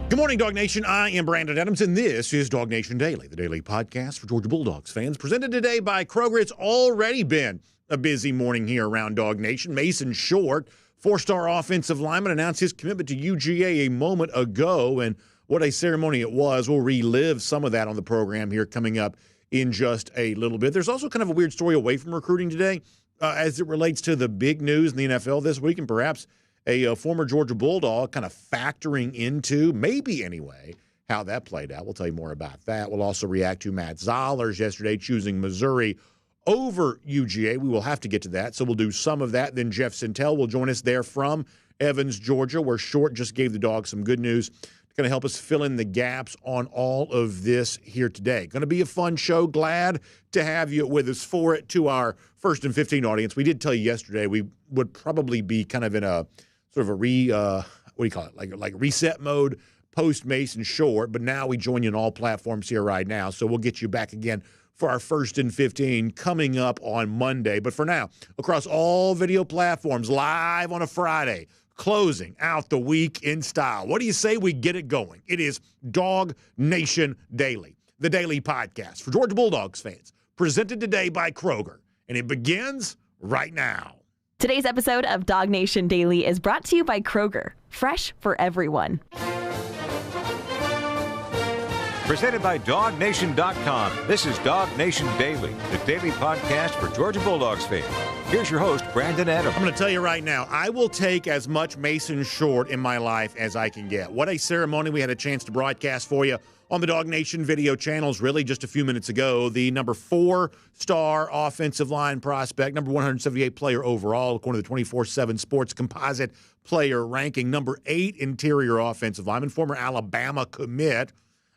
Good morning, Dog Nation. I am Brandon Adams, and this is DawgNation Daily, the daily podcast for Georgia Bulldogs fans, presented today by Kroger. It's already been a busy morning here around Dog Nation. Mason Short, four-star offensive lineman, announced his commitment to UGA a moment ago, and what a ceremony it was. We'll relive some of that on the program here coming up in just a little bit. There's also kind of a weird story away from recruiting today as it relates to the big news in the NFL this week, and perhaps a former Georgia Bulldog kind of factoring into, maybe anyway, how that played out. We'll tell you more about that. We'll also react to Matt Zollers yesterday choosing Missouri over UGA. We will have to get to that, so we'll do some of that. Then Jeff Sentell will join us there from Evans, Georgia, where Short just gave the Dogs some good news. It's going to help us fill in the gaps on all of this here today. Going to be a fun show. Glad to have you with us for it. To our first and 15 audience, we did tell you yesterday we would probably be kind of in a sort of a like reset mode post Mason Short, but now we join you on all platforms here right now. So we'll get you back again for our first and 15 coming up on Monday. But for now, across all video platforms, live on a Friday, closing out the week in style. What do you say we get it going? It is DawgNation Daily, the daily podcast for Georgia Bulldogs fans, presented today by Kroger. And it begins right now. Today's episode of DawgNation Daily is brought to you by Kroger, fresh for everyone. Presented by DawgNation.com. This is DawgNation Daily, the daily podcast for Georgia Bulldogs fans. Here's your host, Brandon Adams. I'm going to tell you right now, I will take as much Mason Short in my life as I can get. What a ceremony we had a chance to broadcast for you on the DawgNation video channels really just a few minutes ago. The number 4-star offensive line prospect, number 178 player overall, according to the 24/7 Sports Composite player ranking, number 8 interior offensive lineman, former Alabama commit,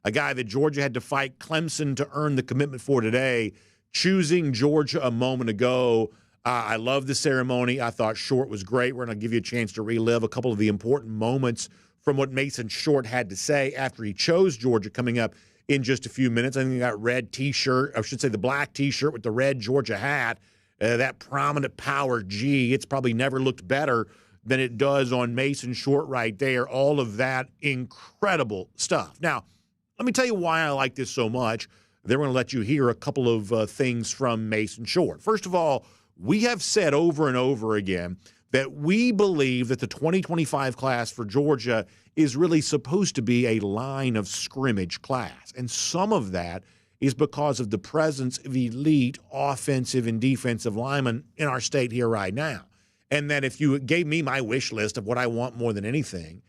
a guy that Georgia had to fight Clemson to earn the commitment for today, choosing Georgia a moment ago. I love the ceremony. I thought Short was great. We're going to give you a chance to relive a couple of the important moments from what Mason Short had to say after he chose Georgia coming up in just a few minutes. I think he got red T-shirt, I should say the black T-shirt with the red Georgia hat, that prominent power G. It's probably never looked better than it does on Mason Short right there. All of that incredible stuff. Now, let me tell you why I like this so much. Then we're going to let you hear a couple of things from Mason Short. First of all, we have said over and over again that we believe that the 2025 class for Georgia is really supposed to be a line of scrimmage class. And some of that is because of the presence of elite offensive and defensive linemen in our state here right now. And that if you gave me my wish list of what I want more than anything,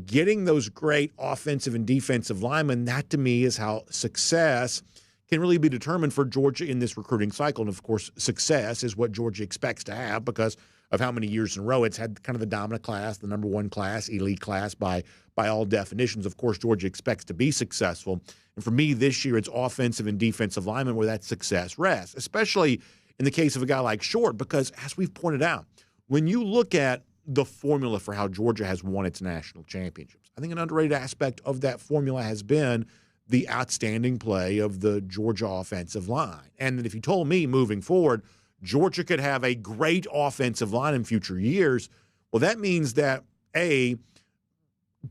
getting those great offensive and defensive linemen, that to me is how success can really be determined for Georgia in this recruiting cycle. And, of course, success is what Georgia expects to have because of how many years in a row it's had kind of the dominant class, the number one class, elite class by all definitions. Of course, Georgia expects to be successful. And for me this year, it's offensive and defensive linemen where that success rests, especially in the case of a guy like Short because, as we've pointed out, when you look at the formula for how Georgia has won its national championships, I think an underrated aspect of that formula has been the outstanding play of the Georgia offensive line. And that if you told me moving forward, Georgia could have a great offensive line in future years, well, that means that, A,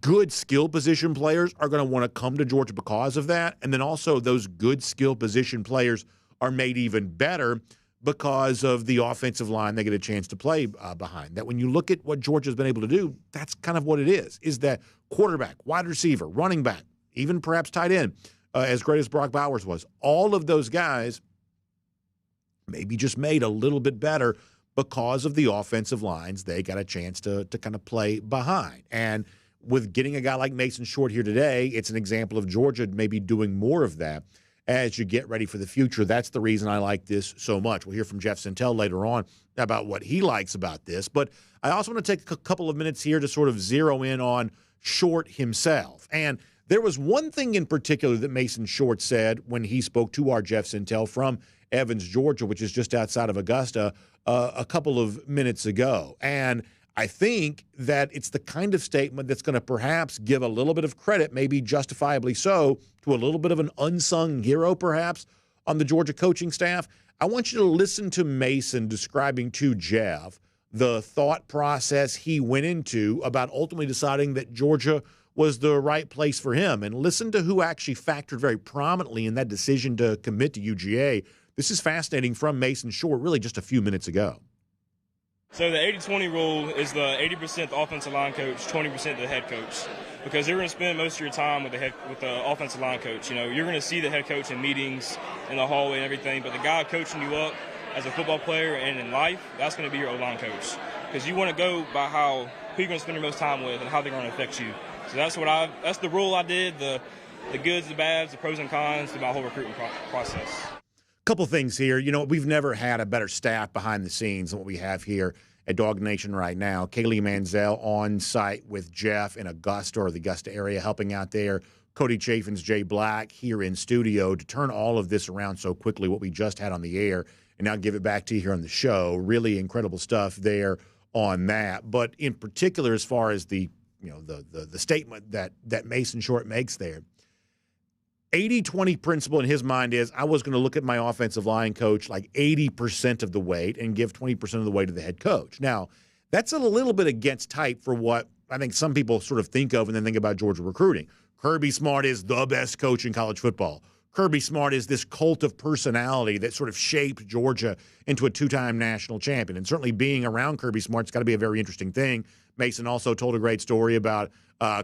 good skill position players are going to want to come to Georgia because of that. And then also those good skill position players are made even better because of the offensive line they get a chance to play behind. That when you look at what Georgia's been able to do, that's kind of what it is that quarterback, wide receiver, running back, even perhaps tight end, as great as Brock Bowers was, all of those guys maybe just made a little bit better because of the offensive lines they got a chance to kind of play behind. And with getting a guy like Mason Short here today, it's an example of Georgia maybe doing more of that as you get ready for the future. That's the reason I like this so much. We'll hear from Jeff Sentell later on about what he likes about this. But I also want to take a couple of minutes here to sort of zero in on Short himself. And there was one thing in particular that Mason Short said when he spoke to our Jeff Sentell from Evans, Georgia, which is just outside of Augusta, a couple of minutes ago. And I think that it's the kind of statement that's going to perhaps give a little bit of credit, maybe justifiably so, to a little bit of an unsung hero perhaps on the Georgia coaching staff. I want you to listen to Mason describing to Jeff the thought process he went into about ultimately deciding that Georgia was the right place for him. And listen to who actually factored very prominently in that decision to commit to UGA. This is fascinating from Mason Short really just a few minutes ago. So the 80-20 rule is the 80% the offensive line coach, 20% the head coach, because you're going to spend most of your time with the offensive line coach. You know, you're going to see the head coach in meetings, in the hallway and everything, but the guy coaching you up as a football player and in life, that's going to be your O-line coach, because you want to go by who you're going to spend your most time with and how they're going to affect you. So that's the rule I did, the goods, the bads, the pros and cons through my whole recruiting process. Couple things here. You know, we've never had a better staff behind the scenes than what we have here at DawgNation right now. Kaylee Manziel on site with Jeff in Augusta or the Augusta area helping out there. Cody Chafin's Jay Black here in studio to turn all of this around so quickly, what we just had on the air, and now give it back to you here on the show. Really incredible stuff there on that. But in particular, as far as the statement that Mason Short makes there, 80-20 principle in his mind is I was going to look at my offensive line coach like 80% of the weight and give 20% of the weight to the head coach. Now, that's a little bit against type for what I think some people sort of think of and then think about Georgia recruiting. Kirby Smart is the best coach in college football. Kirby Smart is this cult of personality that sort of shaped Georgia into a two-time national champion. And certainly being around Kirby Smart's got to be a very interesting thing. Mason also told a great story about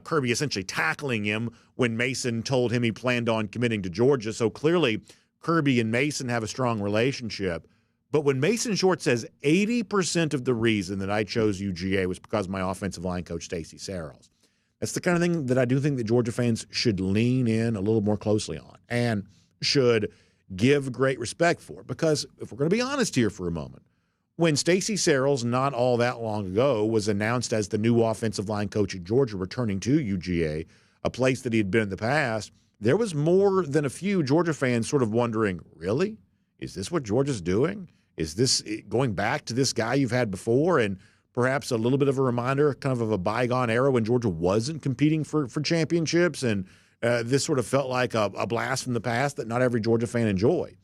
Kirby essentially tackling him when Mason told him he planned on committing to Georgia. So clearly Kirby and Mason have a strong relationship. But when Mason Short says 80% of the reason that I chose UGA was because of my offensive line coach, Stacy Searels, that's the kind of thing that I do think that Georgia fans should lean in a little more closely on and should give great respect for. Because if we're going to be honest here for a moment, when Stacy Searels, not all that long ago, was announced as the new offensive line coach at Georgia returning to UGA, a place that he had been in the past, there was more than a few Georgia fans sort of wondering, really? Is this what Georgia's doing? Is this going back to this guy you've had before? And perhaps a little bit of a reminder kind of a bygone era when Georgia wasn't competing for championships, and this sort of felt like a blast from the past that not every Georgia fan enjoyed.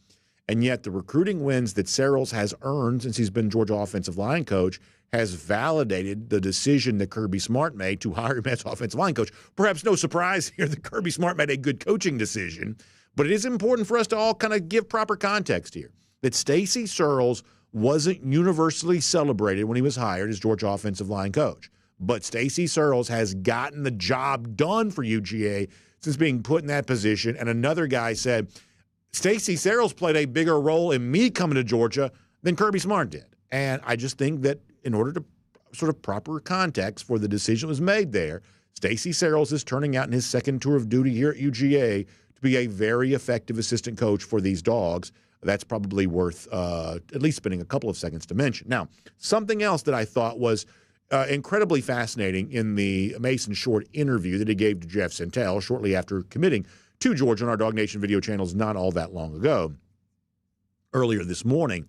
And yet the recruiting wins that Searels has earned since he's been Georgia offensive line coach has validated the decision that Kirby Smart made to hire him as offensive line coach. Perhaps no surprise here that Kirby Smart made a good coaching decision, but it is important for us to all kind of give proper context here, that Stacy Searels wasn't universally celebrated when he was hired as Georgia offensive line coach. But Stacy Searels has gotten the job done for UGA since being put in that position. And another guy said, Stacy Searels played a bigger role in me coming to Georgia than Kirby Smart did. And I just think that in order to sort of proper context for the decision that was made there, Stacy Searels is turning out in his second tour of duty here at UGA to be a very effective assistant coach for these Dogs. That's probably worth at least spending a couple of seconds to mention. Now, something else that I thought was incredibly fascinating in the Mason Short interview that he gave to Jeff Sentell shortly after committing to Georgia on our DawgNation video channels not all that long ago, earlier this morning,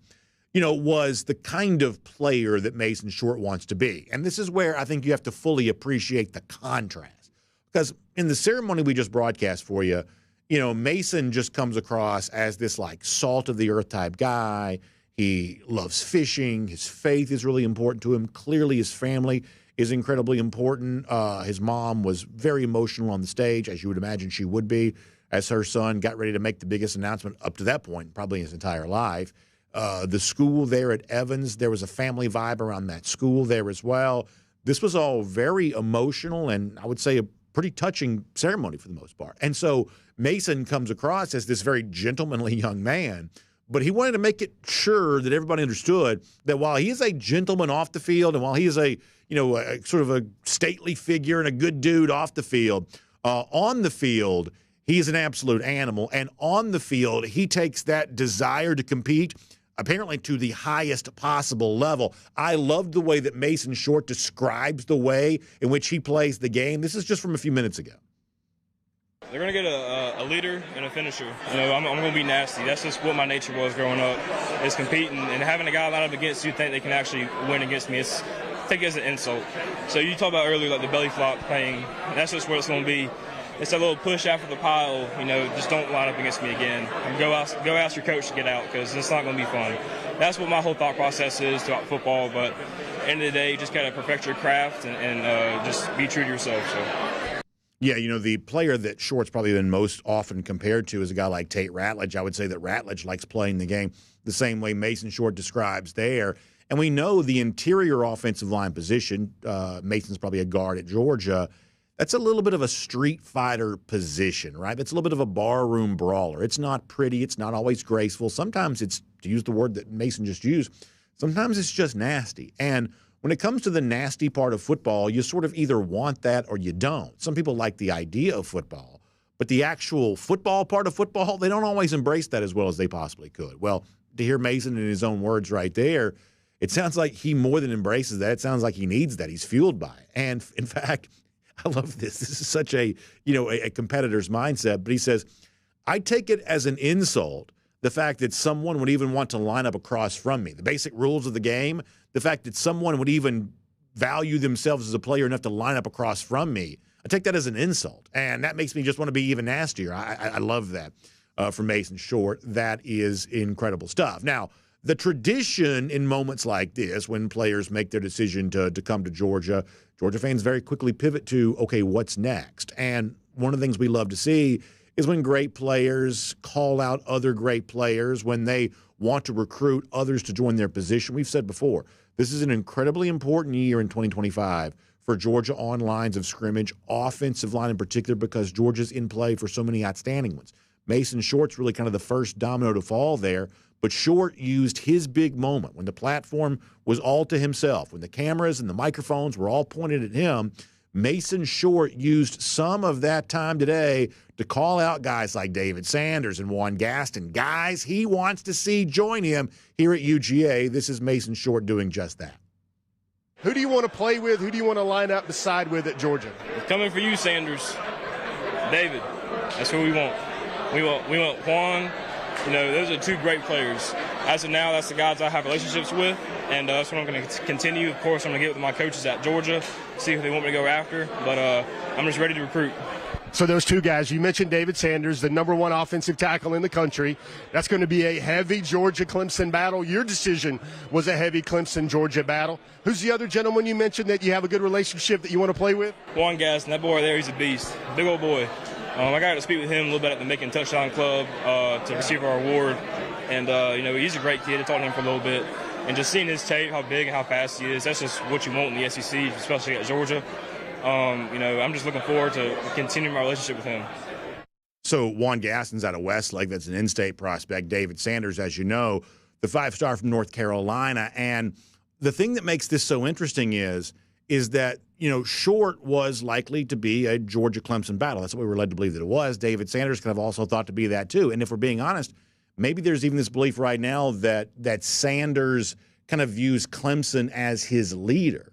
was the kind of player that Mason Short wants to be. And this is where I think you have to fully appreciate the contrast. Because in the ceremony we just broadcast for you, Mason just comes across as this like salt of the earth type guy. He loves fishing. His faith is really important to him. Clearly his family is incredibly important. His mom was very emotional on the stage, as you would imagine she would be, as her son got ready to make the biggest announcement up to that point, probably in his entire life. The school there at Evans, there was a family vibe around that school there as well. This was all very emotional and I would say a pretty touching ceremony for the most part. And so Mason comes across as this very gentlemanly young man, but he wanted to make it sure that everybody understood that while he is a gentleman off the field and while he is a sort of a stately figure and a good dude off the field, on the field, he is an absolute animal. And on the field, he takes that desire to compete apparently to the highest possible level. I loved the way that Mason Short describes the way in which he plays the game. This is just from a few minutes ago. They're going to get a leader and a finisher. I'm going to be nasty. That's just what my nature was growing up, is competing. And having a guy line up against you think they can actually win against me, take it as an insult. So you talked about earlier, like the belly flop thing. That's just what it's going to be. It's a little push after the pile, just don't line up against me again. And go ask your coach to get out, because it's not going to be fun. That's what my whole thought process is throughout football. But at the end of the day, you just got to perfect your craft and just be true to yourself. So. Yeah, the player that Short's probably been most often compared to is a guy like Tate Ratledge. I would say that Ratledge likes playing the game the same way Mason Short describes there. And we know the interior offensive line position, Mason's probably a guard at Georgia, that's a little bit of a street fighter position, right? That's a little bit of a barroom brawler. It's not pretty. It's not always graceful. Sometimes it's, to use the word that Mason just used, sometimes it's just nasty. And when it comes to the nasty part of football, you sort of either want that or you don't. Some people like the idea of football, but the actual football part of football, they don't always embrace that as well as they possibly could. Well, to hear Mason in his own words right there, it sounds like he more than embraces that. It sounds like he needs that. He's fueled by it. And in fact, I love this. This is such a competitor's mindset. But he says, I take it as an insult, the fact that someone would even want to line up across from me. The basic rules of the game, the fact that someone would even value themselves as a player enough to line up across from me, I take that as an insult. And that makes me just want to be even nastier. I love that from Mason Short. That is incredible stuff. Now, the tradition in moments like this, when players make their decision to come to Georgia, Georgia fans very quickly pivot to, okay, what's next? And one of the things we love to see is when great players call out other great players, when they want to recruit others to join their position. We've said before, this is an incredibly important year in 2025 for Georgia on lines of scrimmage, offensive line in particular, because Georgia's in play for so many outstanding ones. Mason Short's really kind of the first domino to fall there, but Short used his big moment when the platform was all to himself, when the cameras and the microphones were all pointed at him. Mason Short used some of that time today to call out guys like David Sanders and Juan Gaston, guys he wants to see join him here at UGA. This is Mason Short doing just that. Who do you want to play with? Who do you want to line up beside with at Georgia? Coming for you, Sanders. David. That's who we want. We want Juan. Those are two great players. As of now, that's the guys I have relationships with, and that's what I'm going to continue. Of course, I'm going to get with my coaches at Georgia, see who they want me to go after, but I'm just ready to recruit. So those two guys, you mentioned David Sanders, the #1 offensive tackle in the country. That's going to be a heavy Georgia-Clemson battle. Your decision was a heavy Clemson-Georgia battle. Who's the other gentleman you mentioned that you have a good relationship that you want to play with? Juan Gaston, that boy there, he's a beast. Big old boy. I got to speak with him a little bit at the Macon Touchdown Club to receive our award. And, he's a great kid. I talked to him for a little bit. And just seeing his tape, how big and how fast he is, that's just what you want in the SEC, especially at Georgia. I'm just looking forward to continuing my relationship with him. So Juan Gaston's out of Westlake. That's an in-state prospect. David Sanders, as you know, the 5-star from North Carolina. And the thing that makes this so interesting is that, Short was likely to be a Georgia-Clemson battle. That's what we were led to believe that it was. David Sanders kind of also thought to be that too. And if we're being honest, maybe there's even this belief right now that Sanders kind of views Clemson as his leader.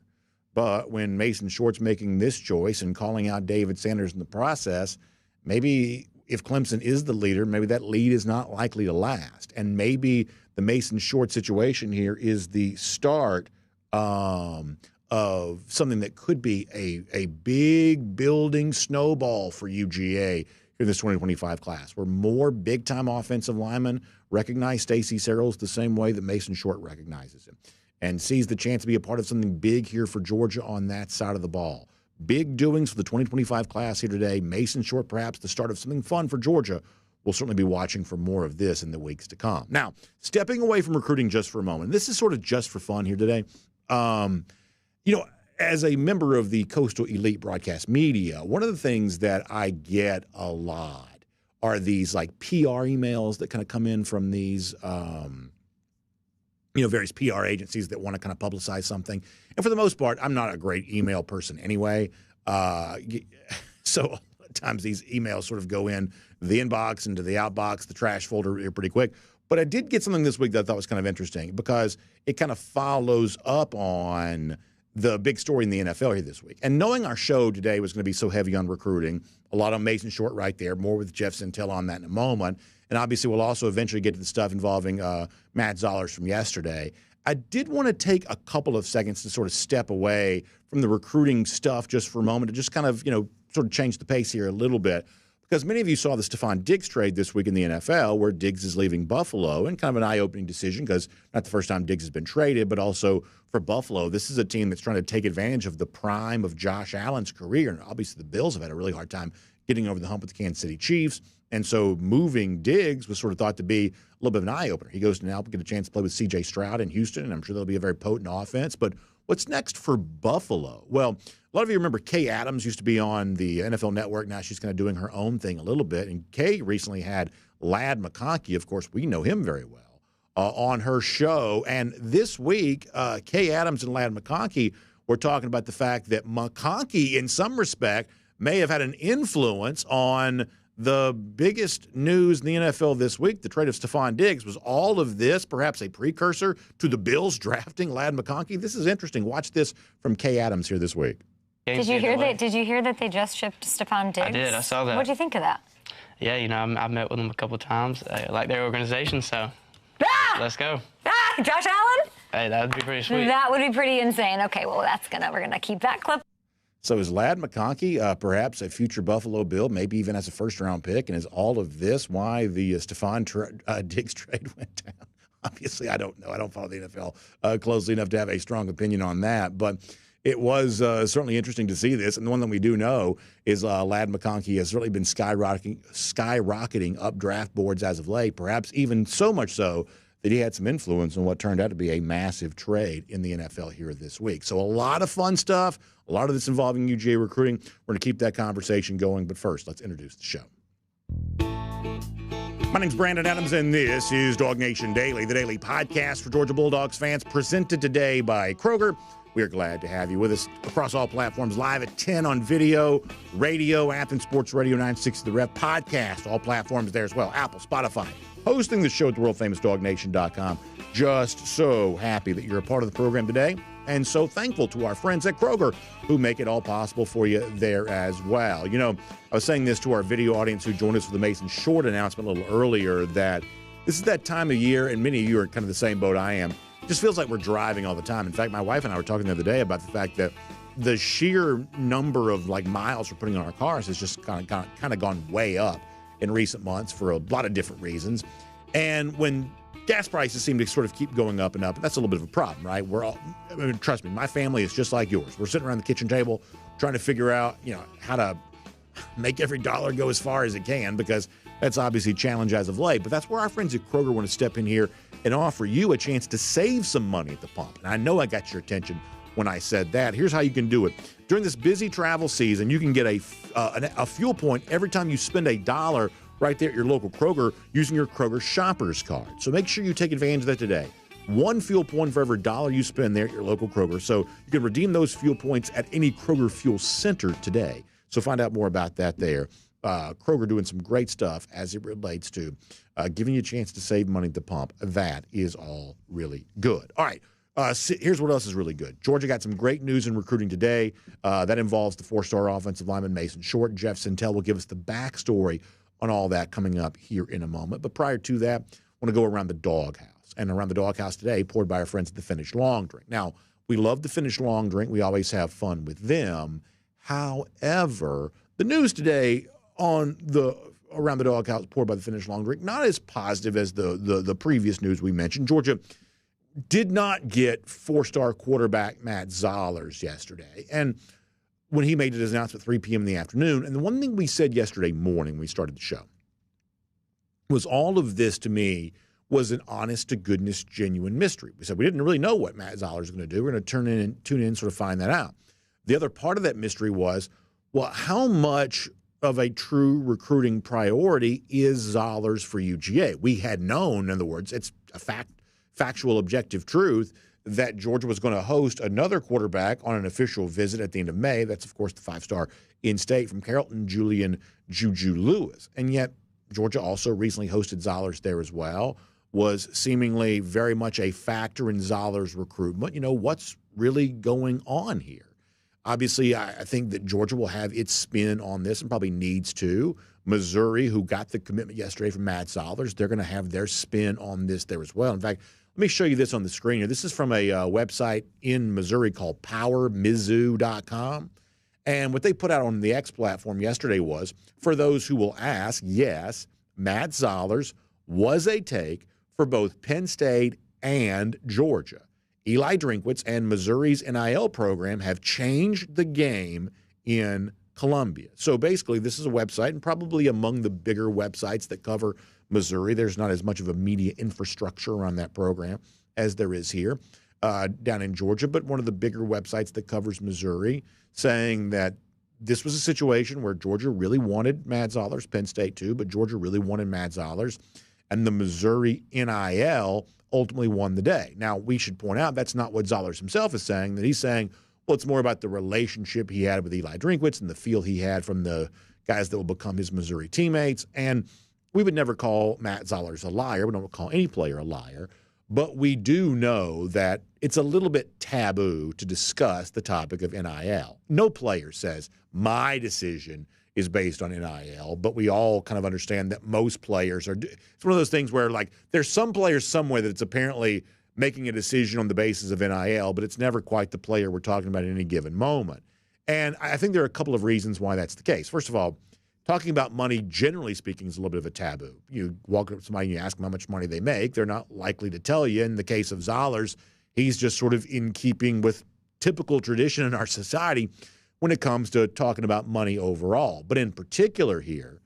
But when Mason Short's making this choice and calling out David Sanders in the process, maybe if Clemson is the leader, maybe that lead is not likely to last. And maybe the Mason Short situation here is the start of something that could be a big building snowball for UGA in this 2025 class, where more big-time offensive linemen recognize Stacey Searles the same way that Mason Short recognizes him, and sees the chance to be a part of something big here for Georgia on that side of the ball. Big doings for the 2025 class here today. Mason Short, perhaps the start of something fun for Georgia. We'll certainly be watching for more of this in the weeks to come. Now, stepping away from recruiting just for a moment, this is sort of just for fun here today. As a member of the Coastal Elite Broadcast Media, one of the things that I get a lot are these like PR emails that kind of come in from these various PR agencies that want to kind of publicize something. And for the most part, I'm not a great email person anyway. So a lot of times these emails sort of go in the inbox, into the outbox, the trash folder pretty quick. But I did get something this week that I thought was kind of interesting because it kind of follows up on the big story in the NFL here this week. And knowing our show today was going to be so heavy on recruiting, a lot on Mason Short right there, more with Jeff Sentell on that in a moment. And obviously we'll also eventually get to the stuff involving Matt Zollers from yesterday. I did want to take a couple of seconds to sort of step away from the recruiting stuff just for a moment to just kind of, sort of change the pace here a little bit. because many of you saw the Stephon Diggs trade this week in the NFL, where Diggs is leaving Buffalo, and kind of an eye-opening decision because not the first time Diggs has been traded, but also for Buffalo. This is a team that's trying to take advantage of the prime of Josh Allen's career, and obviously the Bills have had a really hard time getting over the hump with the Kansas City Chiefs, and so moving Diggs was sort of thought to be a little bit of an eye-opener. He goes to now get a chance to play with C.J. Stroud in Houston, and I'm sure that'll be a very potent offense, but what's next for Buffalo? Well, a lot of you remember Kay Adams used to be on the NFL Network. Now she's kind of doing her own thing a little bit. And Kay recently had Ladd McConkey, of course, we know him very well, on her show. And this week, Kay Adams and Ladd McConkey were talking about the fact that McConkey, in some respect, may have had an influence on the biggest news in the NFL this week, the trade of Stephon Diggs. Was all of this perhaps a precursor to the Bills drafting Ladd McConkey? This is interesting. Watch this from Kay Adams here this week. Did you hear that they just shipped Stephon Diggs? I did. I saw that. What do you think of that? Yeah, I've met with them a couple of times. I like their organization, so let's go. Josh Allen? Hey, that would be pretty sweet. That would be pretty insane. Okay, well, we're gonna keep that clip. So is Ladd McConkey perhaps a future Buffalo Bill, maybe even as a first-round pick? And is all of this why the Stephon Diggs trade went down? Obviously, I don't know. I don't follow the NFL closely enough to have a strong opinion on that. But it was certainly interesting to see this. And the one that we do know is Ladd McConkey has really been skyrocketing up draft boards as of late, perhaps even so much so that he had some influence on what turned out to be a massive trade in the NFL here this week. So a lot of fun stuff, a lot of this involving UGA recruiting. We're going to keep that conversation going. But first, let's introduce the show. My name's Brandon Adams, and this is DawgNation Daily, the daily podcast for Georgia Bulldogs fans, presented today by Kroger. We are glad to have you with us across all platforms, live at 10 on video, radio, Athens Sports Radio 960 The Ref, podcast, all platforms there as well, Apple, Spotify, hosting the show at the world-famous DawgNation.com. Just so happy that you're a part of the program today, and so thankful to our friends at Kroger who make it all possible for you there as well. I was saying this to our video audience who joined us for the Mason Short announcement a little earlier, that this is that time of year, and many of you are kind of the same boat I am. It just feels like we're driving all the time. In fact, my wife and I were talking the other day about the fact that the sheer number of miles we're putting on our cars has just kind of gone way up in recent months for a lot of different reasons. And when gas prices seem to sort of keep going up and up, that's a little bit of a problem, right? Trust me, my family is just like yours. We're sitting around the kitchen table trying to figure out, how to make every dollar go as far as it can, because that's obviously a challenge as of late. But that's where our friends at Kroger want to step in here and offer you a chance to save some money at the pump. And I know I got your attention when I said that. Here's how you can do it. During this busy travel season, you can get a fuel point every time you spend $1 right there at your local Kroger using your Kroger Shoppers card. So make sure you take advantage of that today. One fuel point for every $1 you spend there at your local Kroger. So you can redeem those fuel points at any Kroger Fuel Center today. So find out more about that there. Kroger doing some great stuff as it relates to giving you a chance to save money at the pump. That is all really good. All right. Here's what else is really good. Georgia got some great news in recruiting today. That involves the 4-star offensive lineman Mason Short. Jeff Sentell will give us the backstory on all that coming up here in a moment. But prior to that, I want to go around the doghouse. And around the doghouse today, poured by our friends at the Finnish Long Drink. Now, we love the Finnish Long Drink. We always have fun with them. However, the news today on the around the doghouse poured by the Finnish Long Drink, not as positive as the previous news we mentioned. Georgia did not get 4-star quarterback Matt Zollers yesterday. And when he made his announcement at 3 p.m. in the afternoon, and the one thing we said yesterday morning when we started the show was all of this to me was an honest-to-goodness, genuine mystery. We said we didn't really know what Matt Zollers was going to do. We're going to tune in, sort of find that out. The other part of that mystery was, well, how much of a true recruiting priority is Zollers for UGA? We had known, in other words, it's a factual, objective truth that Georgia was going to host another quarterback on an official visit at the end of May. That's, of course, the 5-star in-state from Carrollton, Julian JuJu Lewis. And yet Georgia also recently hosted Zollers there as well, was seemingly very much a factor in Zollers' recruitment. What's really going on here? Obviously, I think that Georgia will have its spin on this and probably needs to. Missouri, who got the commitment yesterday from Matt Zollers, they're going to have their spin on this there as well. In fact, let me show you this on the screen here. This is from a website in Missouri called PowerMizzou.com. And what they put out on the X platform yesterday was, for those who will ask, yes, Matt Zollers was a take for both Penn State and Georgia. Eli Drinkwitz and Missouri's NIL program have changed the game in Columbia. So basically, this is a website, and probably among the bigger websites that cover Missouri. There's not as much of a media infrastructure around that program as there is here down in Georgia, but one of the bigger websites that covers Missouri, saying that this was a situation where Georgia really wanted Matt Zollers, Penn State too, but Georgia really wanted Matt Zollers, and the Missouri NIL ultimately won the day. Now, we should point out that's not what Zollers himself is saying, that he's saying, well, it's more about the relationship he had with Eli Drinkwitz and the feel he had from the guys that will become his Missouri teammates. And we would never call Matt Zollers a liar. We don't call any player a liar. But we do know that it's a little bit taboo to discuss the topic of NIL. No player says, my decision is based on NIL, but we all kind of understand that most players are. It's one of those things where, like, there's some players somewhere that it's apparently making a decision on the basis of NIL, but it's never quite the player we're talking about at any given moment. And I think there are a couple of reasons why that's the case. First of all, talking about money, generally speaking, is a little bit of a taboo. You walk up to somebody and you ask them how much money they make, they're not likely to tell you. In the case of Zollers, he's just sort of in keeping with typical tradition in our society when it comes to talking about money overall. But in particular here,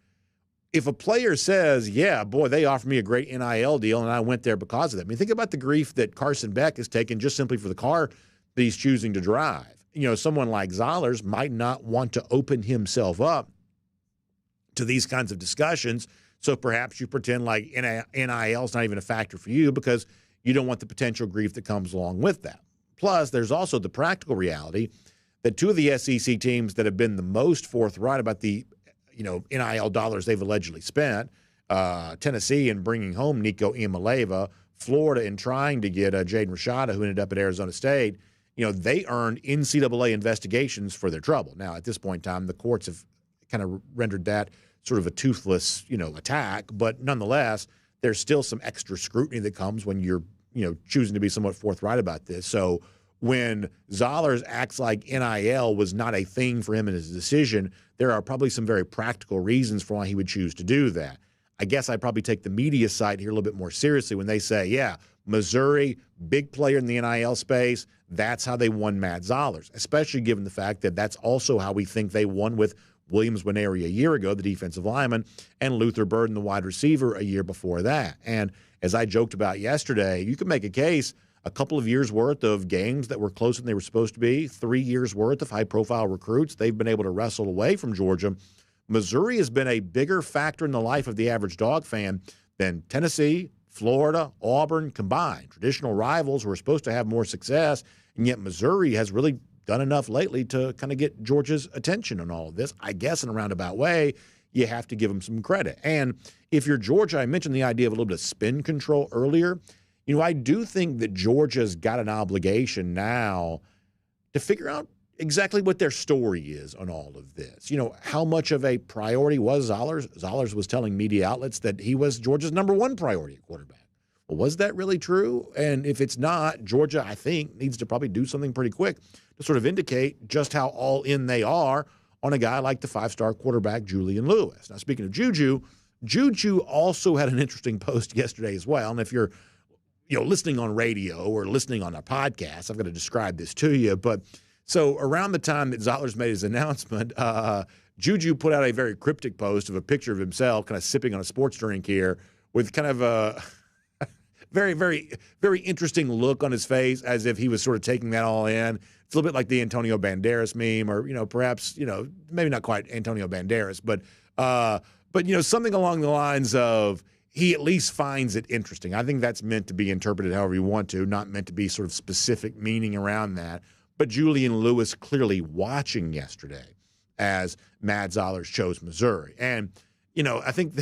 if a player says, yeah, boy, they offered me a great NIL deal and I went there because of that. I mean, think about the grief that Carson Beck has taken just simply for the car that he's choosing to drive. You know, someone like Zollers might not want to open himself up to these kinds of discussions, so perhaps you pretend like NIL is not even a factor for you because you don't want the potential grief that comes along with that. Plus, there's also the practical reality that two of the SEC teams that have been the most forthright about the NIL dollars they've allegedly spent, Tennessee in bringing home Nico Iamaleava, Florida in trying to get Jaden Rashada, who ended up at Arizona State, they earned NCAA investigations for their trouble. Now, at this point in time, the courts have kind of rendered that sort of a toothless, attack, but nonetheless, there's still some extra scrutiny that comes when you're, choosing to be somewhat forthright about this. So when Zollers acts like NIL was not a thing for him in his decision, there are probably some very practical reasons for why he would choose to do that. I guess I'd probably take the media side here a little bit more seriously when they say, yeah, Missouri, big player in the NIL space, that's how they won Matt Zollers, especially given the fact that that's also how we think they won with Williams Winery a year ago, the defensive lineman, and Luther Burden, the wide receiver, a year before that. And as I joked about yesterday, you can make a case a couple of years' worth of games that were closer than they were supposed to be, 3 years' worth of high-profile recruits they've been able to wrestle away from Georgia. Missouri has been a bigger factor in the life of the average Dog fan than Tennessee, Florida, Auburn combined. Traditional rivals who are supposed to have more success, and yet Missouri has really done enough lately to kind of get Georgia's attention on all of this. I guess in a roundabout way, you have to give them some credit. And if you're Georgia, I mentioned the idea of a little bit of spin control earlier. I do think that Georgia's got an obligation now to figure out exactly what their story is on all of this. How much of a priority was Zollers? Zollers was telling media outlets that he was Georgia's number one priority at quarterback. Well, was that really true? And if it's not, Georgia, I think, needs to probably do something pretty quick to sort of indicate just how all in they are on a guy like the five-star quarterback Julian Lewis. Now, speaking of JuJu also had an interesting post yesterday as well. And if you're listening on radio or listening on a podcast, I've got to describe this to you. But so around the time that Zollers made his announcement, JuJu put out a very cryptic post of a picture of himself kind of sipping on a sports drink here with kind of a very, very, very interesting look on his face as if he was sort of taking that all in. It's a little bit like the Antonio Banderas meme or, perhaps, maybe not quite Antonio Banderas, but something along the lines of he at least finds it interesting. I think that's meant to be interpreted however you want to, not meant to be sort of specific meaning around that. But Julian Lewis clearly watching yesterday as Matt Zollers chose Missouri. And, I think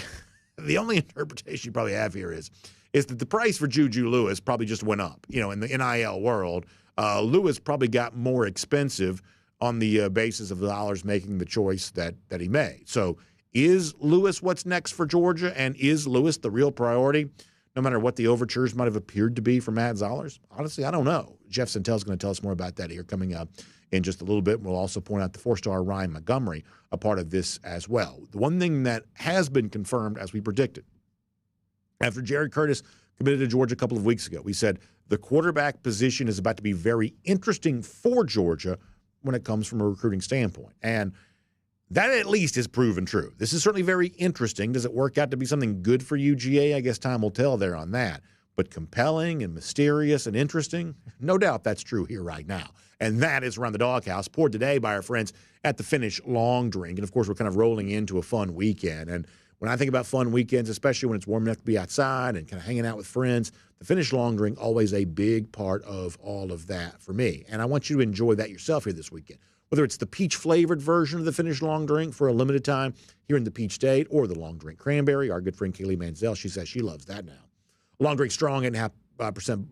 the only interpretation you probably have here is that the price for JuJu Lewis probably just went up. In the NIL world, Lewis probably got more expensive on the basis of Zollers making the choice that he made. So is Lewis what's next for Georgia, and is Lewis the real priority? no matter what the overtures might have appeared to be for Matt Zollers? Honestly, I don't know. Jeff Sentell is going to tell us more about that here coming up in just a little bit. We'll also point out the 4-star Ryan Montgomery, a part of this as well. The one thing that has been confirmed, as we predicted, after Jared Curtis committed to Georgia a couple of weeks ago, we said the quarterback position is about to be very interesting for Georgia when it comes from a recruiting standpoint. And that at least is proven true. This is certainly very interesting. Does it work out to be something good for UGA? I guess time will tell there on that. But compelling and mysterious and interesting, no doubt that's true here right now. And that is Around the Doghouse, poured today by our friends at the Finish Long Drink. And, of course, we're kind of rolling into a fun weekend. And when I think about fun weekends, especially when it's warm enough to be outside and kind of hanging out with friends, the Finish Long Drink always a big part of all of that for me. And I want you to enjoy that yourself here this weekend. Whether it's the peach-flavored version of the Finish Long Drink for a limited time here in the Peach State or the Long Drink Cranberry, our good friend Kaylee Manziel, she says she loves that now. Long Drink Strong, 8.5%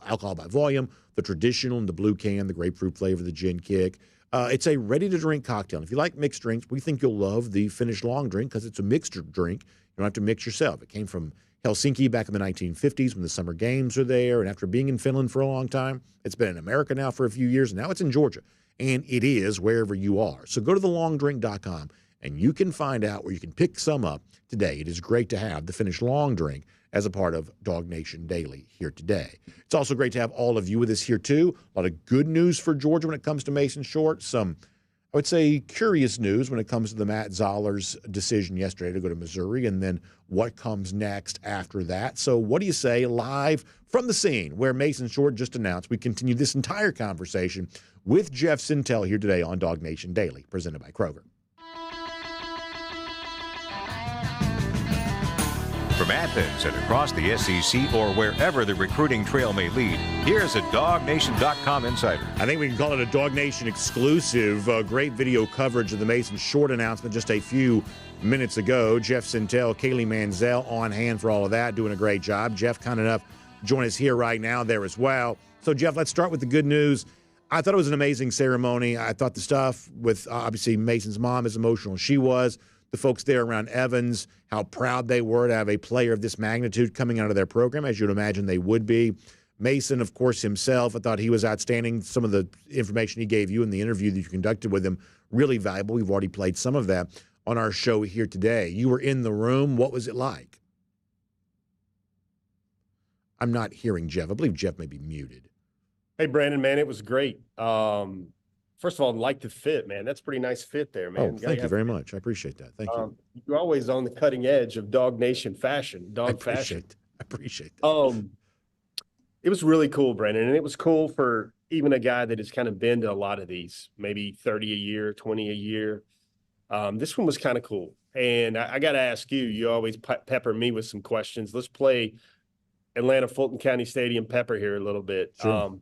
alcohol by volume, the traditional in the blue can, the grapefruit flavor, the gin kick. It's a ready-to-drink cocktail. And if you like mixed drinks, we think you'll love the Finish Long Drink because it's a mixed drink. You don't have to mix yourself. It came from Helsinki back in the 1950s when the Summer Games are there. And after being in Finland for a long time, it's been in America now for a few years. And now it's in Georgia. And it is wherever you are. So go to thelongdrink.com, and you can find out where you can pick some up today. It is great to have the Finish Long Drink as a part of DawgNation Daily here today. It's also great to have all of you with us here, too. A lot of good news for Georgia when it comes to Mason Short. Some, I would say, curious news when it comes to the Matt Zollers decision yesterday to go to Missouri, and then what comes next after that. So what do you say, live from the scene where Mason Short just announced? We continue this entire conversation with Jeff Sentell here today on DawgNation Daily, presented by Kroger. From Athens and across the SEC or wherever the recruiting trail may lead, here's a DawgNation.com insider. I think we can call it a DawgNation exclusive. Great video coverage of the Mason Short announcement just a few minutes ago. Jeff Sentell, Kaylee Manziel on hand for all of that, doing a great job. Jeff, kind enough to join us here right now there as well. So, Jeff, let's start with the good news. I thought it was an amazing ceremony. I thought the stuff with, obviously, Mason's mom, as emotional as she was, the folks there around Evans, how proud they were to have a player of this magnitude coming out of their program, as you'd imagine they would be. Mason, of course, himself, I thought he was outstanding. Some of the information he gave you in the interview that you conducted with him, really valuable. We've already played some of that on our show here today. You were in the room. What was it like? I'm not hearing Jeff. I believe Jeff may be muted. Hey, Brandon, man, it was great. First of all, I like the fit, man. That's a pretty nice fit there, man. Oh, thank you very much. I appreciate that. Thank you. You're always on the cutting edge of Dog Nation fashion, fashion. I appreciate that. It was really cool, Brandon, and it was cool for even a guy that has kind of been to a lot of these, maybe 30 a year, 20 a year. This one was kind of cool. And I got to ask you, you always pepper me with some questions. Let's play Atlanta Fulton County Stadium pepper here a little bit. Sure.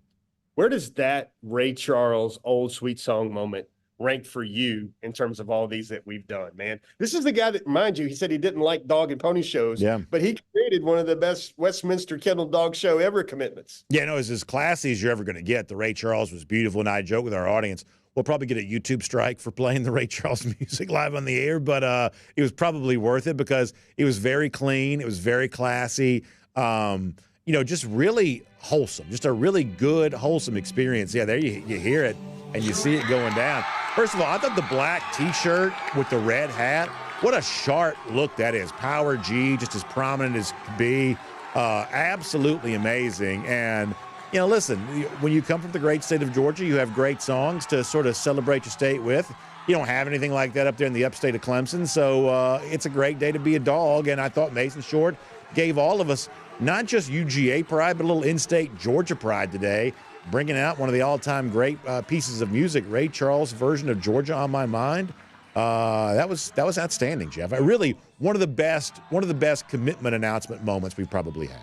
Where does that Ray Charles old sweet song moment rank for you in terms of all these that we've done, man? This is the guy that, mind you, he said he didn't like dog and pony shows, but he created one of the best Westminster Kennel Dog Show ever commitments. Yeah, no, it was as classy as you're ever going to get. The Ray Charles was beautiful, and I joke with our audience, we'll probably get a YouTube strike for playing the Ray Charles music live on the air, but it was probably worth it because it was very clean. It was very classy. Just really wholesome, just a really good, wholesome experience. Yeah, there you hear it and you see it going down. First of all, I thought the black T-shirt with the red hat, what a sharp look that is. Power G, just as prominent as could be. Absolutely amazing. And, listen, when you come from the great state of Georgia, you have great songs to sort of celebrate your state with. You don't have anything like that up there in the upstate of Clemson, so it's a great day to be a dog. And I thought Mason Short gave all of us not just UGA pride, but a little in-state Georgia pride today, bringing out one of the all-time great pieces of music, Ray Charles' version of Georgia on My Mind. That was outstanding, Jeff. Really one of the best commitment announcement moments we've probably had.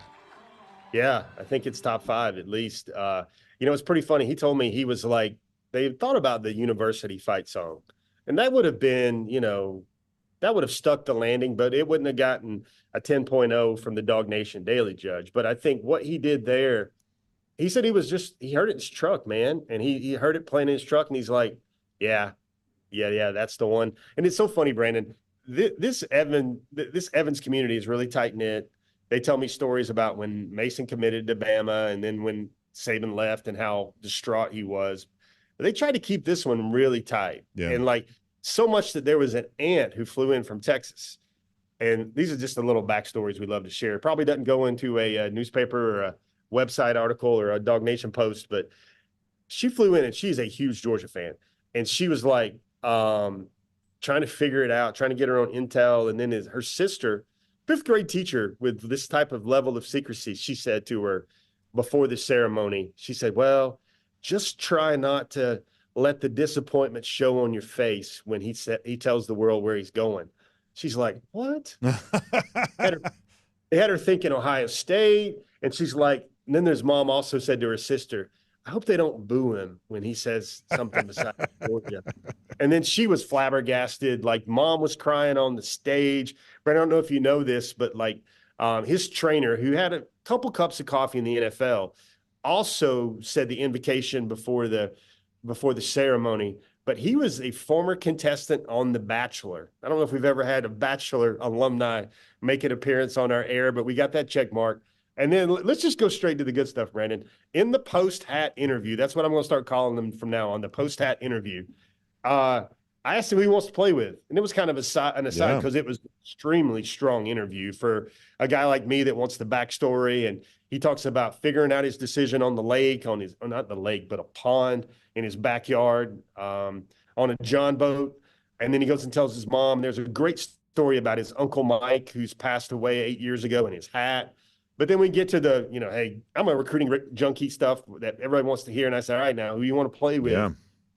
Yeah, I think it's top 5 at least. It's pretty funny. He told me he was like, they thought about the university fight song, and that would have been, that would have stuck the landing, but it wouldn't have gotten a 10.0 from the DawgNation Daily judge. But I think what he did there, he said he heard it in his truck, man. And he heard it playing in his truck, and he's like, yeah, that's the one. And it's so funny, Brandon. This Evans community is really tight-knit. they tell me stories about when Mason committed to Bama and then when Saban left and how distraught he was. But they tried to keep this one really tight. Yeah. And like so much that there was an aunt who flew in from Texas. And these are just the little backstories we love to share. Probably doesn't go into a newspaper or a website article or a DawgNation post, but she flew in and she's a huge Georgia fan. And she was like trying to figure it out, trying to get her own intel. And then her sister, 5th grade teacher with this type of level of secrecy, she said to her before the ceremony, she said, well, just try not to let the disappointment show on your face when he tells the world where he's going. She's like, what? They had her thinking Ohio State. And she's like, and then there's mom also said to her sister, I hope they don't boo him when he says something besides Georgia. And then she was flabbergasted. Like mom was crying on the stage. But I don't know if you know this, but like his trainer, who had a couple cups of coffee in the NFL, also said the invocation before the ceremony. But he was a former contestant on The Bachelor. I don't know if we've ever had a Bachelor alumni make an appearance on our air, but we got that check mark. And then let's just go straight to the good stuff, Brandon. In the post-hat interview, that's what I'm going to start calling them from now on, the post-hat interview. I asked him who he wants to play with. And it was kind of an aside because it was an extremely strong interview for a guy like me that wants the backstory. And he talks about figuring out his decision on the lake, not the lake, but a pond in his backyard, on a John boat. And then he goes and tells his mom. There's a great story about his Uncle Mike, who's passed away 8 years ago, and his hat. But then we get to the, hey, I'm a recruiting junkie stuff that everybody wants to hear. And I said, all right, now, who do you want to play with? Yeah.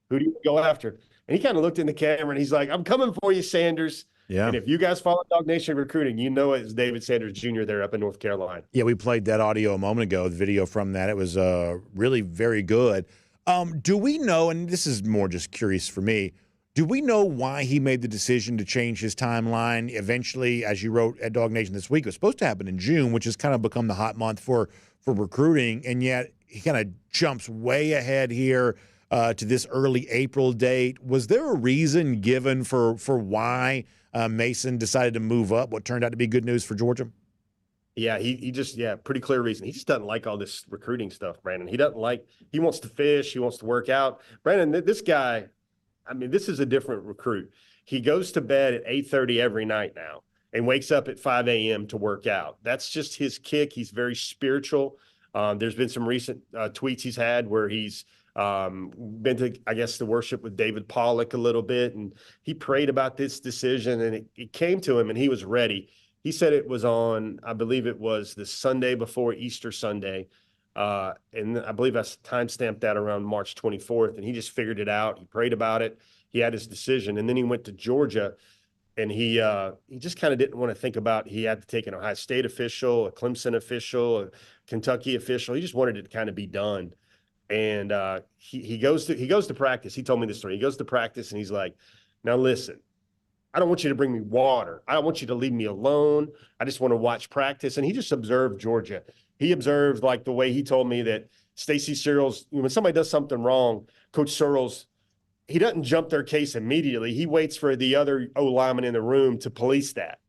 Who do you go after? And he kind of looked in the camera and he's like, I'm coming for you, Sanders. Yeah. And if you guys follow DawgNation Recruiting, you know it's David Sanders Jr. there up in North Carolina. Yeah, we played that audio a moment ago, the video from that. It was really very good. Do we know, and this is more just curious for me, do we know why he made the decision to change his timeline eventually, as you wrote at DawgNation this week? It was supposed to happen in June, which has kind of become the hot month for recruiting, and yet he kind of jumps way ahead here to this early April date. Was there a reason given for why Mason decided to move up, what turned out to be good news for Georgia? Yeah, he just, pretty clear reason. He just doesn't like all this recruiting stuff, Brandon. He wants to fish, he wants to work out. Brandon, this guy, I mean, this is a different recruit. He goes to bed at 8:30 every night now and wakes up at 5 a.m. to work out. That's just his kick. He's very spiritual. There's been some recent tweets he's had where he's been to, I guess, the worship with David Pollock a little bit. And he prayed about this decision and it came to him and he was ready. He said it was on, I believe it was the Sunday before Easter Sunday. And I believe I timestamped that around March 24th. And he just figured it out. He prayed about it. He had his decision. And then he went to Georgia and he just kind of didn't want to think about, he had to take an Ohio State official, a Clemson official, a Kentucky official. He just wanted it to kind of be done. And he goes to practice. He told me this story. He goes to practice and he's like, now listen, I don't want you to bring me water. I don't want you to leave me alone. I just want to watch practice. And he just observed Georgia. He observed, like the way he told me that Stacy Searles, when somebody does something wrong, Coach Searles, he doesn't jump their case immediately. He waits for the other O-lineman in the room to police that.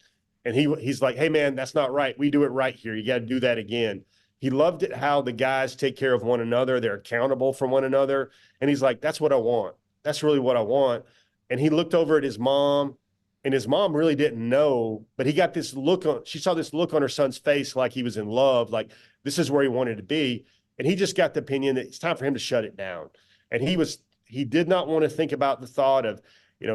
And he's like, hey, man, that's not right. We do it right here. You got to do that again. He loved it how the guys take care of one another. They're accountable for one another. And he's like, that's what I want. That's really what I want. And he looked over at his mom, and his mom really didn't know, but he got this look she saw this look on her son's face like he was in love, like this is where he wanted to be. And he just got the opinion that it's time for him to shut it down. And he did not want to think about the thought of,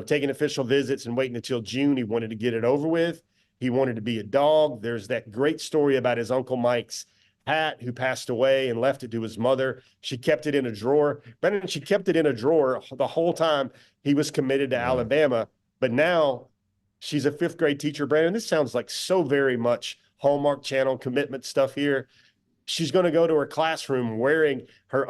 taking official visits and waiting until June. He wanted to get it over with. He wanted to be a dog. There's that great story about his Uncle Mike's hat, who passed away and left it to his mother. She kept it in a drawer. Brandon, she kept it in a drawer the whole time he was committed to Alabama. But now she's a 5th grade teacher. Brandon, this sounds like so very much Hallmark Channel commitment stuff here. She's going to go to her classroom wearing her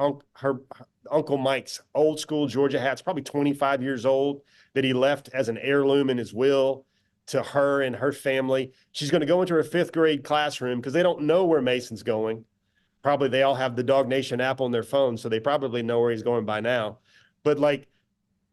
Uncle Mike's old school Georgia hats, probably 25 years old, that he left as an heirloom in his will to her and her family. She's going to go into her 5th grade classroom because they don't know where Mason's going. Probably they all have the DawgNation app on their phone, so they probably know where he's going by now. But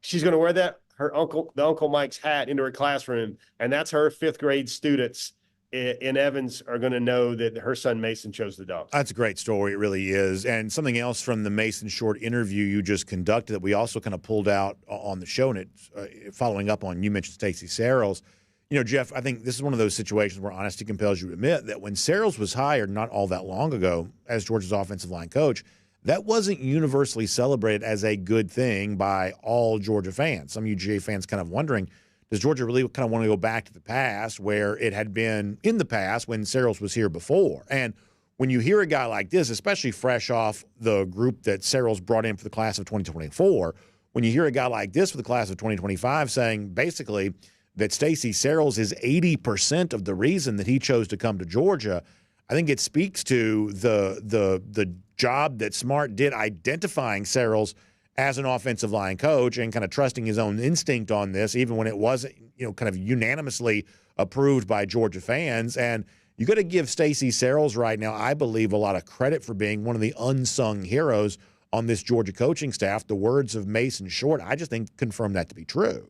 she's going to wear the Uncle Mike's hat into her classroom, and that's her 5th grade students in Evans are going to know that her son Mason chose the Dawgs. That's a great story. It really is. And something else from the Mason Short interview you just conducted that we also kind of pulled out on the show, and it's following up on, you mentioned Stacey Searles. You know, Jeff, I think this is one of those situations where honesty compels you to admit that when Searles was hired not all that long ago as Georgia's offensive line coach, that wasn't universally celebrated as a good thing by all Georgia fans. Some UGA fans kind of wondering, does Georgia really kind of want to go back to the past where it had been in the past when Searles was here before? And when you hear a guy like this, especially fresh off the group that Searles brought in for the class of 2024, when you hear a guy like this for the class of 2025 saying basically that Stacey Searles is 80% of the reason that he chose to come to Georgia, I think it speaks to the job that Smart did identifying Searles as an offensive line coach and kind of trusting his own instinct on this, even when it wasn't, kind of unanimously approved by Georgia fans. And you got to give Stacey Searles right now, I believe, a lot of credit for being one of the unsung heroes on this Georgia coaching staff. The words of Mason Short, I just think, confirm that to be true.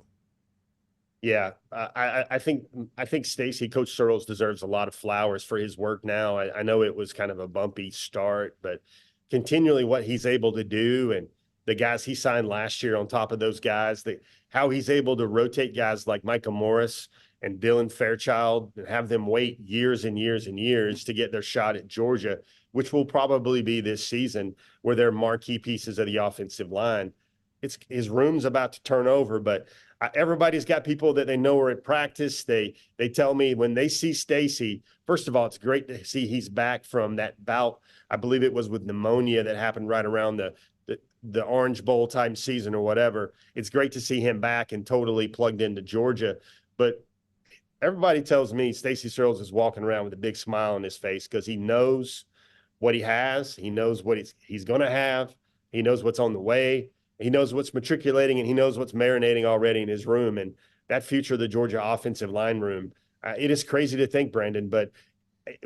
Yeah, I think Stacey, Coach Searles deserves a lot of flowers for his work now. I know it was kind of a bumpy start, but continually what he's able to do and the guys he signed last year on top of those guys, how he's able to rotate guys like Micah Morris and Dylan Fairchild and have them wait years and years and years to get their shot at Georgia, which will probably be this season, where they're marquee pieces of the offensive line. His room's about to turn over, but everybody's got people that they know are at practice. They tell me when they see Stacey, first of all, it's great to see he's back from that bout. I believe it was with pneumonia that happened right around the Orange Bowl time season or whatever. It's great to see him back and totally plugged into Georgia. But everybody tells me Stacey Searles is walking around with a big smile on his face because he knows what he has. He knows what he's going to have. He knows what's on the way. He knows what's matriculating, and he knows what's marinating already in his room. And that future of the Georgia offensive line room, it is crazy to think, Brandon, but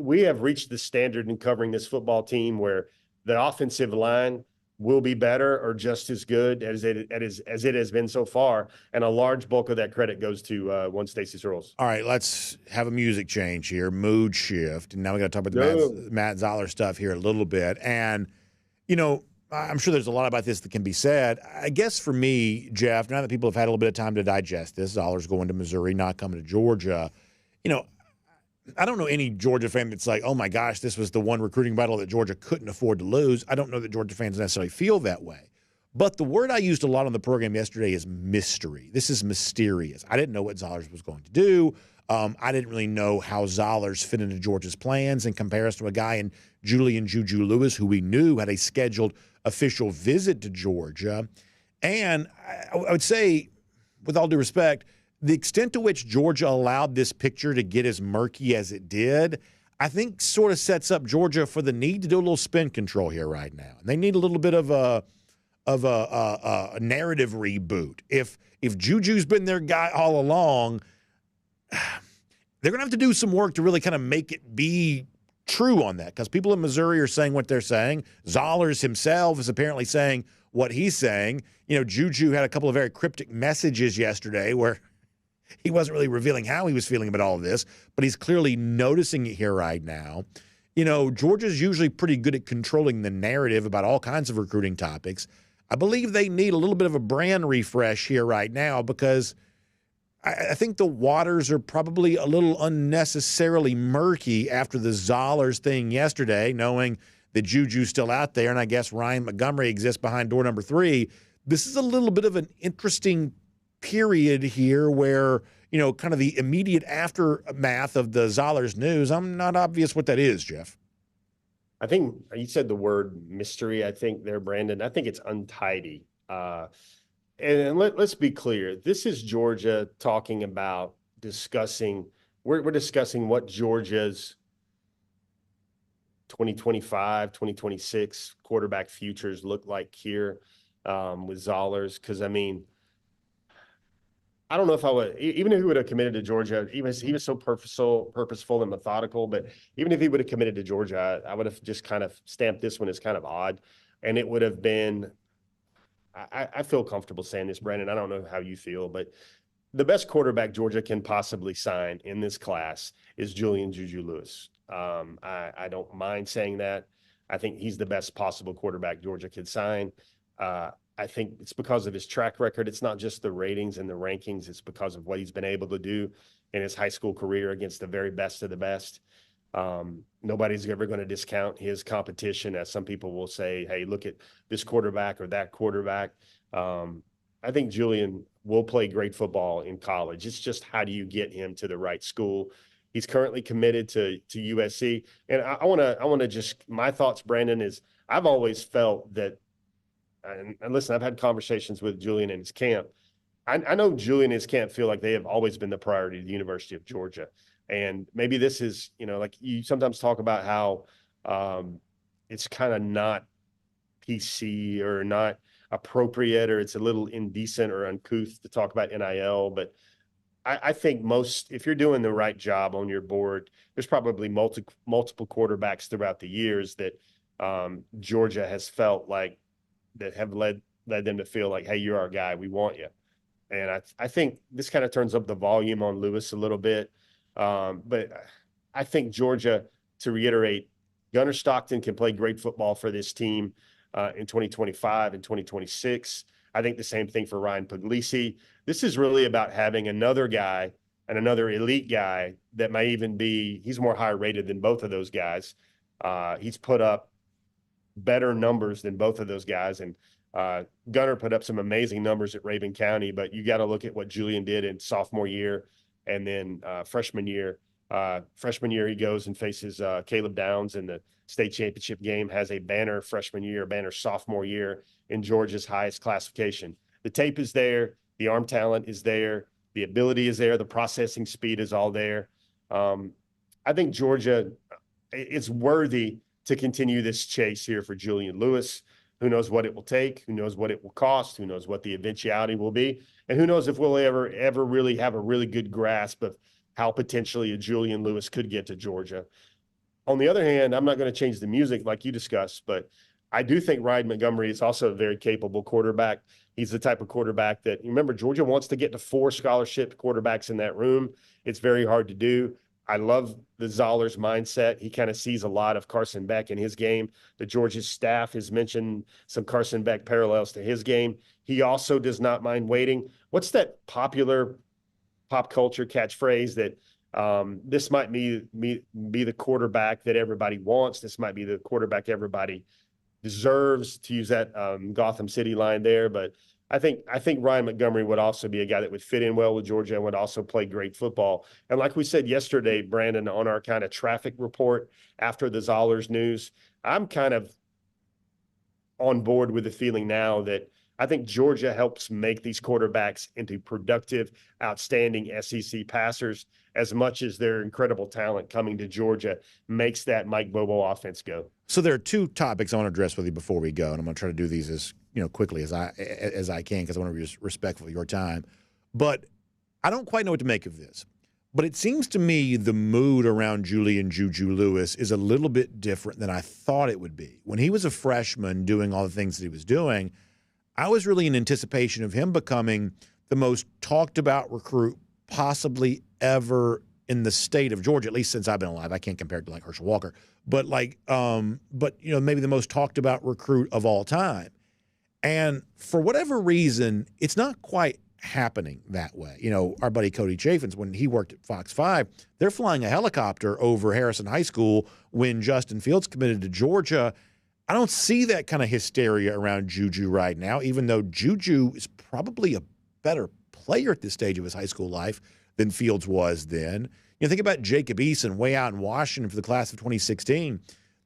we have reached the standard in covering this football team where the offensive line will be better or just as good as it has been so far. And a large bulk of that credit goes to one Stacey Searles. All right, let's have a music change here, mood shift. And now we got to talk about the Matt Zollers stuff here a little bit. And, I'm sure there's a lot about this that can be said. I guess for me, Jeff, now that people have had a little bit of time to digest this, Zollers going to Missouri, not coming to Georgia, I don't know any Georgia fan that's like, oh my gosh, this was the one recruiting battle that Georgia couldn't afford to lose. I don't know that Georgia fans necessarily feel that way. But the word I used a lot on the program yesterday is mystery. This is mysterious. I didn't know what Zollers was going to do. I didn't really know how Zollers fit into Georgia's plans in comparison to a guy in Julian JuJu Lewis, who we knew had a scheduled official visit to Georgia. And I would say, with all due respect, the extent to which Georgia allowed this picture to get as murky as it did, I think sort of sets up Georgia for the need to do a little spin control here right now. And they need a little bit of a narrative reboot. If JuJu's been their guy all along, they're going to have to do some work to really kind of make it be true on that, because people in Missouri are saying what they're saying. Zollers himself is apparently saying what he's saying. JuJu had a couple of very cryptic messages yesterday where he wasn't really revealing how he was feeling about all of this, but he's clearly noticing it here right now. Georgia's usually pretty good at controlling the narrative about all kinds of recruiting topics. I believe they need a little bit of a brand refresh here right now, because I think the waters are probably a little unnecessarily murky after the Zollers thing yesterday, knowing that JuJu's still out there, and I guess Ryan Montgomery exists behind door number 3. This is a little bit of an interesting period here where, kind of the immediate aftermath of the Zollers news. I'm not obvious what that is, Jeff. I think you said the word mystery, I think there, Brandon. I think it's untidy. And let's be clear. This is Georgia talking about discussing – we're discussing what Georgia's 2025, 2026 quarterback futures look like here with Zollers. Because, I mean, I don't know if I would – even if he would have committed to Georgia, he was so purposeful and methodical. But even if he would have committed to Georgia, I would have just kind of stamped this one as kind of odd. And it would have been – I feel comfortable saying this, Brandon. I don't know how you feel, but the best quarterback Georgia can possibly sign in this class is Julian JuJu Lewis. I don't mind saying that. I think he's the best possible quarterback Georgia could sign. I think it's because of his track record. It's not just the ratings and the rankings. It's because of what he's been able to do in his high school career against the very best of the best. Nobody's ever going to discount his competition, as some people will say, hey, look at this quarterback or that quarterback. I think Julian will play great football in college. It's just, how do you get him to the right school? He's currently committed to USC. And I want to just, my thoughts, Brandon, is I've always felt that, and listen, I've had conversations with Julian in his camp. I know Julian and his camp feel like they have always been the priority of the University of Georgia. And maybe this is, like you sometimes talk about how it's kind of not PC or not appropriate, or it's a little indecent or uncouth to talk about NIL. But I think if you're doing the right job on your board, there's probably multiple quarterbacks throughout the years that Georgia has felt like that have led them to feel like, hey, you're our guy, we want you. And I think this kind of turns up the volume on Lewis a little bit. But I think Georgia, to reiterate, Gunnar Stockton can play great football for this team in 2025 and 2026. I think the same thing for Ryan Puglisi. This is really about having another guy and another elite guy that may even he's more high rated than both of those guys. He's put up better numbers than both of those guys. And Gunnar put up some amazing numbers at Raven County, but you got to look at what Julian did in sophomore year. And then freshman year, he goes and faces Caleb Downs in the state championship game, has a banner freshman year, banner sophomore year in Georgia's highest classification. The tape is there. The arm talent is there. The ability is there. The processing speed is all there. I think Georgia is worthy to continue this chase here for Julian Lewis. Who knows what it will take? Who knows what it will cost? Who knows what the eventuality will be? And who knows if we'll ever really have a really good grasp of how potentially a Julian Lewis could get to Georgia. On the other hand, I'm not going to change the music like you discussed, but I do think Ryan Montgomery is also a very capable quarterback. He's the type of quarterback that, remember, Georgia wants to get to 4 scholarship quarterbacks in that room. It's very hard to do. I love the Zollers mindset. He kind of sees a lot of Carson Beck in his game. The Georgia staff has mentioned some Carson Beck parallels to his game. He also does not mind waiting. What's that popular pop culture catchphrase that this might be the quarterback that everybody wants? This might be the quarterback everybody deserves, to use that Gotham City line there. But I think Ryan Montgomery would also be a guy that would fit in well with Georgia and would also play great football. And like we said yesterday, Brandon, on our kind of traffic report after the Zollers news, I'm kind of on board with the feeling now that I think Georgia helps make these quarterbacks into productive, outstanding SEC passers as much as their incredible talent coming to Georgia makes that Mike Bobo offense go. So there are 2 topics I want to address with you before we go, and I'm going to try to do these as quickly as I can, because I want to be respectful of your time. But I don't quite know what to make of this. But it seems to me the mood around Julian JuJu Lewis is a little bit different than I thought it would be. When he was a freshman doing all the things that he was doing, I was really in anticipation of him becoming the most talked about recruit possibly ever in the state of Georgia, at least since I've been alive. I can't compare it to like Herschel Walker, but maybe the most talked about recruit of all time. And for whatever reason, it's not quite happening that way. Our buddy Cody Chaffins, when he worked at Fox 5, they're flying a helicopter over Harrison High School when Justin Fields committed to Georgia. I don't see that kind of hysteria around JuJu right now, even though JuJu is probably a better player at this stage of his high school life than Fields was then. Think about Jacob Eason way out in Washington for the class of 2016.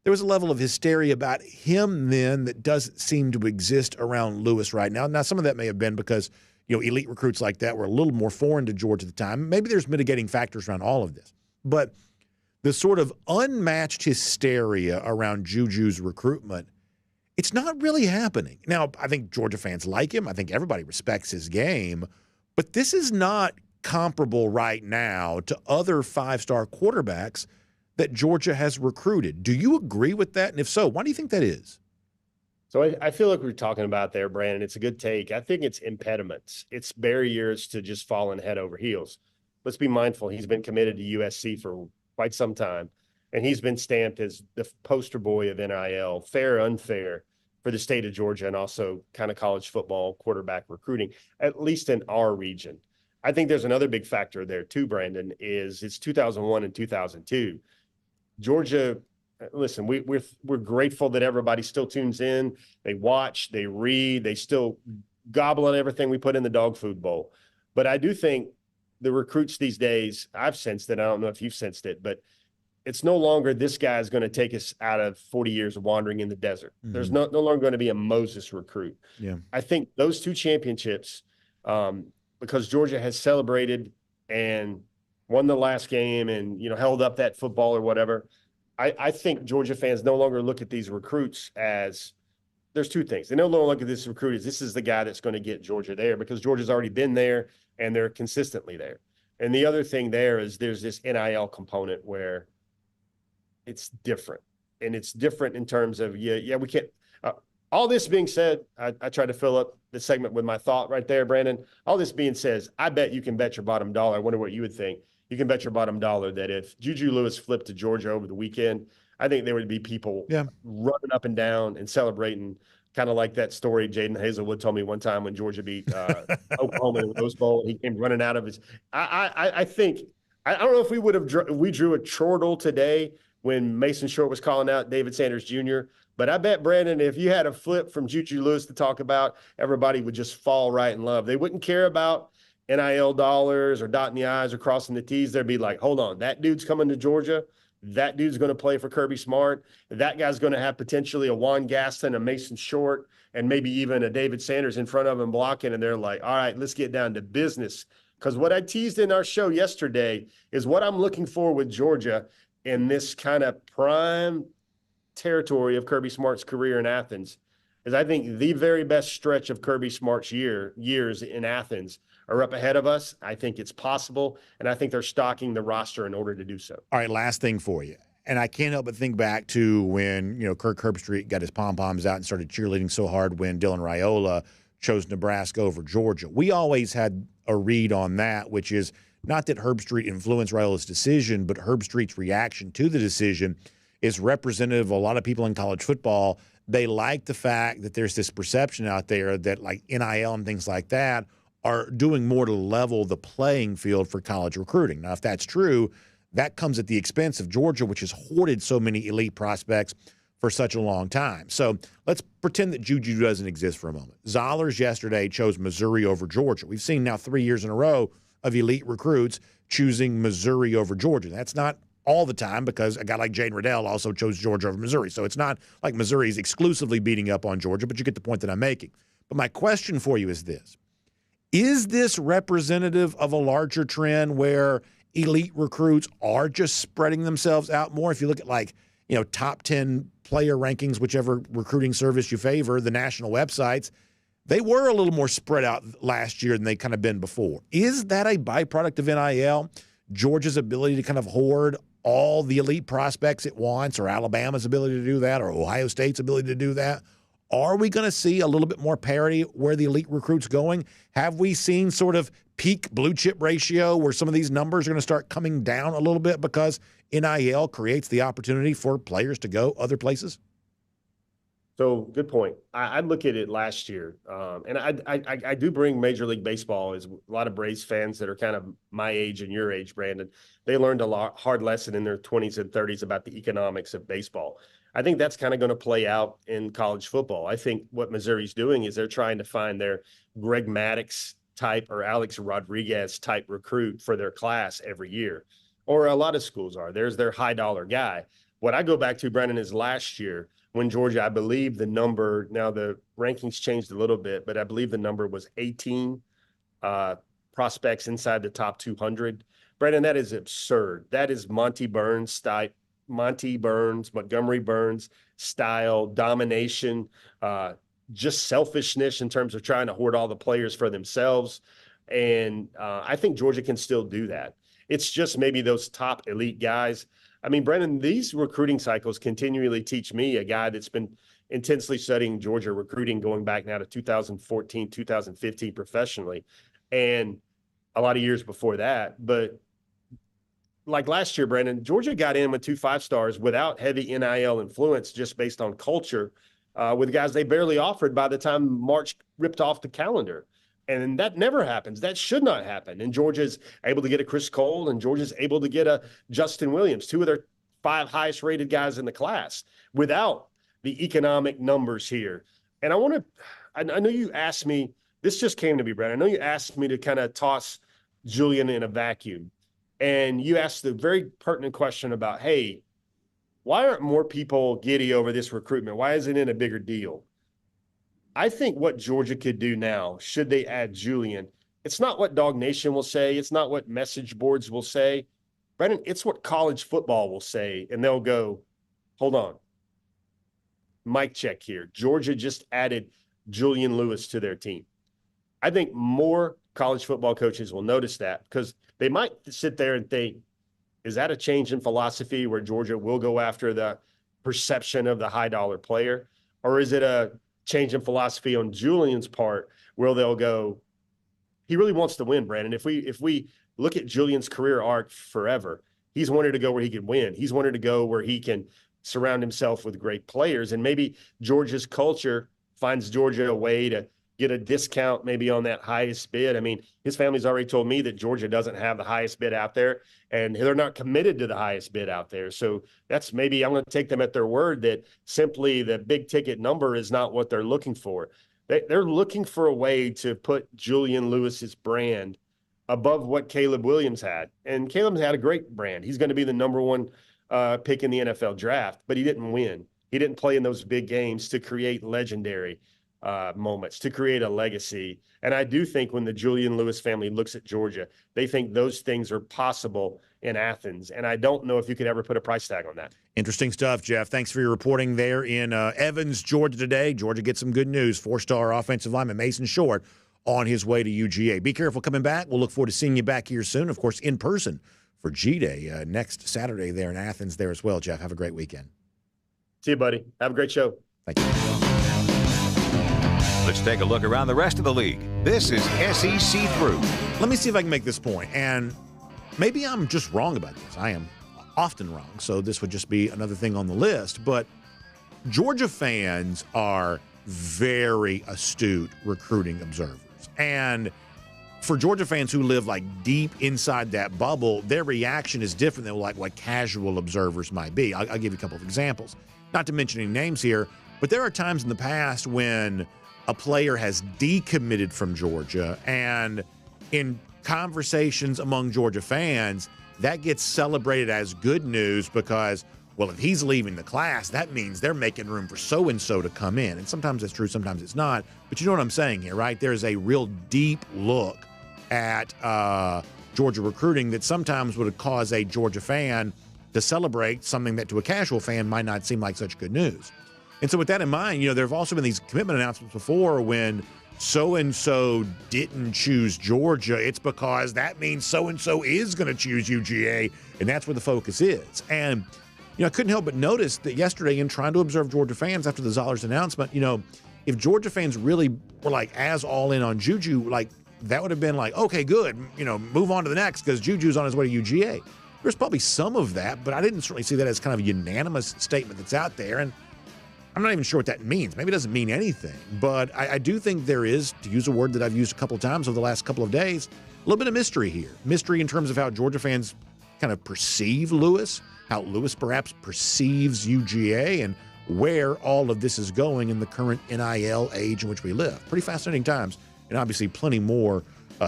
There was a level of hysteria about him then that doesn't seem to exist around Lewis right now. Now, some of that may have been because, elite recruits like that were a little more foreign to Georgia at the time. Maybe there's mitigating factors around all of this. But the sort of unmatched hysteria around JuJu's recruitment, it's not really happening. Now, I think Georgia fans like him. I think everybody respects his game. But this is not comparable right now to other 5-star quarterbacks that Georgia has recruited. Do you agree with that? And if so, why do you think that is? So I feel like we're talking about there, Brandon. It's a good take. I think it's impediments. It's barriers to just falling head over heels. Let's be mindful. He's been committed to USC for quite some time, and he's been stamped as the poster boy of NIL, fair, unfair, for the state of Georgia and also kind of college football quarterback recruiting, at least in our region. I think there's another big factor there too, Brandon, is it's 2001 and 2002. Georgia, listen, we're grateful that everybody still tunes in. They watch, they read, they still gobble on everything we put in the dog food bowl. But I do think the recruits these days, I've sensed it. I don't know if you've sensed it, but it's no longer this guy is going to take us out of 40 years of wandering in the desert. Mm-hmm. There's no longer going to be a Moses recruit. Yeah, I think those two championships, because Georgia has celebrated and won the last game and, held up that football or whatever. I think Georgia fans no longer look at these recruits as there's two things. They no longer look at this recruit as this is the guy that's going to get Georgia there because Georgia's already been there and they're consistently there. And the other thing there is there's this NIL component where it's different. And it's different in terms of, we can't. All this being said, I tried to fill up the segment with my thought right there, Brandon. All this being said, I bet you can bet your bottom dollar. I wonder what you would think. You can bet your bottom dollar that if JuJu Lewis flipped to Georgia over the weekend, I think there would be people running up and down and celebrating, kind of like that story Jaden Hazelwood told me one time when Georgia beat Oklahoma in the Rose Bowl. He came running out of his. I think I don't know if we would have we drew a chortle today when Mason Short was calling out David Sanders Jr. But I bet, Brandon, if you had a flip from JuJu Lewis to talk about, everybody would just fall right in love. They wouldn't care about NIL dollars or dotting the I's or crossing the T's. They'd be like, hold on, that dude's coming to Georgia. That dude's going to play for Kirby Smart. That guy's going to have potentially a Juan Gaston, a Mason Short, and maybe even a David Sanders in front of him blocking. And they're like, all right, let's get down to business. Because what I teased in our show yesterday is what I'm looking for with Georgia in this kind of prime territory of Kirby Smart's career in Athens is I think the very best stretch of Kirby Smart's years in Athens are up ahead of us. I think it's possible, and I think they're stocking the roster in order to do so. All right, last thing for you. And I can't help but think back to when, Kirk Herbstreit got his pom-poms out and started cheerleading so hard when Dylan Raiola chose Nebraska over Georgia. We always had a read on that, which is not that Herbstreit influenced Raiola's decision, but Herbstreit's reaction to the decision is representative of a lot of people in college football. They like the fact that there's this perception out there that like NIL and things like that are doing more to level the playing field for college recruiting. Now, if that's true, that comes at the expense of Georgia, which has hoarded so many elite prospects for such a long time. So let's pretend that JuJu doesn't exist for a moment. Zollers yesterday chose Missouri over Georgia. We've seen now 3 years in a row of elite recruits choosing Missouri over Georgia. That's not all the time because a guy like Jaden Riddell also chose Georgia over Missouri. So it's not like Missouri is exclusively beating up on Georgia, but you get the point that I'm making. But my question for you is this. Is this representative of a larger trend where elite recruits are just spreading themselves out more? If you look at top 10 player rankings, whichever recruiting service you favor, the national websites, they were a little more spread out last year than they kind of been before. Is that a byproduct of NIL? Georgia's ability to kind of hoard all the elite prospects it wants, or Alabama's ability to do that, or Ohio State's ability to do that? Are we going to see a little bit more parity where the elite recruit's going? Have we seen sort of peak blue chip ratio where some of these numbers are going to start coming down a little bit because NIL creates the opportunity for players to go other places? So good point. I look at it last year, and I do bring Major League Baseball as a lot of Braves fans that are kind of my age and your age, Brandon. They learned a hard lesson in their 20s and 30s about the economics of baseball. I think that's kind of going to play out in college football. I think what Missouri's doing is they're trying to find their Greg Maddux type or Alex Rodriguez type recruit for their class every year, or a lot of schools are. There's their high dollar guy. What I go back to, Brennan, is last year when Georgia, I believe the number, now the rankings changed a little bit, but I believe the number was 18 prospects inside the top 200. Brennan, that is absurd. That is Montgomery Burns style domination, just selfishness in terms of trying to hoard all the players for themselves. And I think Georgia can still do that. It's just maybe those top elite guys. I mean, Brennan, these recruiting cycles continually teach me, a guy that's been, intensely studying Georgia recruiting going back now to 2014, 2015 professionally, and a lot of years before that. But like last year, Brandon, Georgia got in with 2 5-stars without heavy NIL influence, just based on culture, with guys they barely offered by the time March ripped off the calendar. And that never happens. That should not happen. And Georgia's able to get a Chris Cole, and Georgia's able to get a Justin Williams, 2 of their 5 highest rated guys in the class, without the economic numbers here. And I know you asked me, this just came to me, Brandon. I know you asked me to kind of toss Julian in a vacuum. And you asked the very pertinent question about, hey, why aren't more people giddy over this recruitment? Why isn't it a bigger deal? I think what Georgia could do now, should they add Julian, it's not what DawgNation will say. It's not what message boards will say. Brandon, it's what college football will say. And they'll go, hold on. Mic check here. Georgia just added Julian Lewis to their team. I think more college football coaches will notice that, because they might sit there and think, is that a change in philosophy where Georgia will go after the perception of the high-dollar player? Or is it a change in philosophy on Julian's part where they'll go, he really wants to win, Brandon. If we look at Julian's career arc forever, he's wanted to go where he can win. He's wanted to go where he can surround himself with great players. And maybe Georgia's culture finds Georgia a way to get a discount maybe on that highest bid. I mean, his family's already told me that Georgia doesn't have the highest bid out there, and they're not committed to the highest bid out there. So that's maybe, I'm going to take them at their word that simply the big ticket number is not what they're looking for. They're looking for a way to put Julian Lewis's brand above what Caleb Williams had. And Caleb's had a great brand. He's going to be the number 1 pick in the NFL draft, but he didn't win. He didn't play in those big games to create legendary moments, to create a legacy. And I do think when the Julian Lewis family looks at Georgia, they think those things are possible in Athens. And I don't know if you could ever put a price tag on that. Interesting stuff, Jeff. Thanks for your reporting there in Evans, Georgia today. Georgia gets some good news. 4-star offensive lineman Mason Short on his way to UGA. Be careful coming back. We'll look forward to seeing you back here soon, of course, in person for G-Day next Saturday there in Athens there as well. Jeff, have a great weekend. See you, buddy. Have a great show. Thank you. Let's take a look around the rest of the league. This is SEC Through. Let me see if I can make this point. And maybe I'm just wrong about this. I am often wrong, so this would just be another thing on the list. But Georgia fans are very astute recruiting observers. And for Georgia fans who live like deep inside that bubble, their reaction is different than like what casual observers might be. I'll give you a couple of examples. Not to mention any names here, but there are times in the past when a player has decommitted from Georgia, and in conversations among Georgia fans, that gets celebrated as good news because, well, if he's leaving the class, that means they're making room for so-and-so to come in. And sometimes it's true, sometimes it's not. But you know what I'm saying here, right? There's a real deep look at Georgia recruiting that sometimes would cause a Georgia fan to celebrate something that to a casual fan might not seem like such good news. And so with that in mind, you know, there have also been these commitment announcements before when so-and-so didn't choose Georgia. It's because that means so-and-so is going to choose UGA, and that's where the focus is. And, you know, I couldn't help but notice that yesterday in trying to observe Georgia fans after the Zollers announcement, you know, if Georgia fans really were like as all in on JuJu, like that would have been like, okay, good, you know, move on to the next because JuJu's on his way to UGA. There's probably some of that, but I didn't certainly see that as kind of a unanimous statement that's out there. And I'm not even sure what that means. Maybe it doesn't mean anything, but I do think there is, to use a word that I've used a couple of times over the last couple of days, a little bit of mystery here. Mystery in terms of how Georgia fans kind of perceive Lewis, how Lewis perhaps perceives UGA, and where all of this is going in the current NIL age in which we live. Pretty fascinating times, and obviously plenty more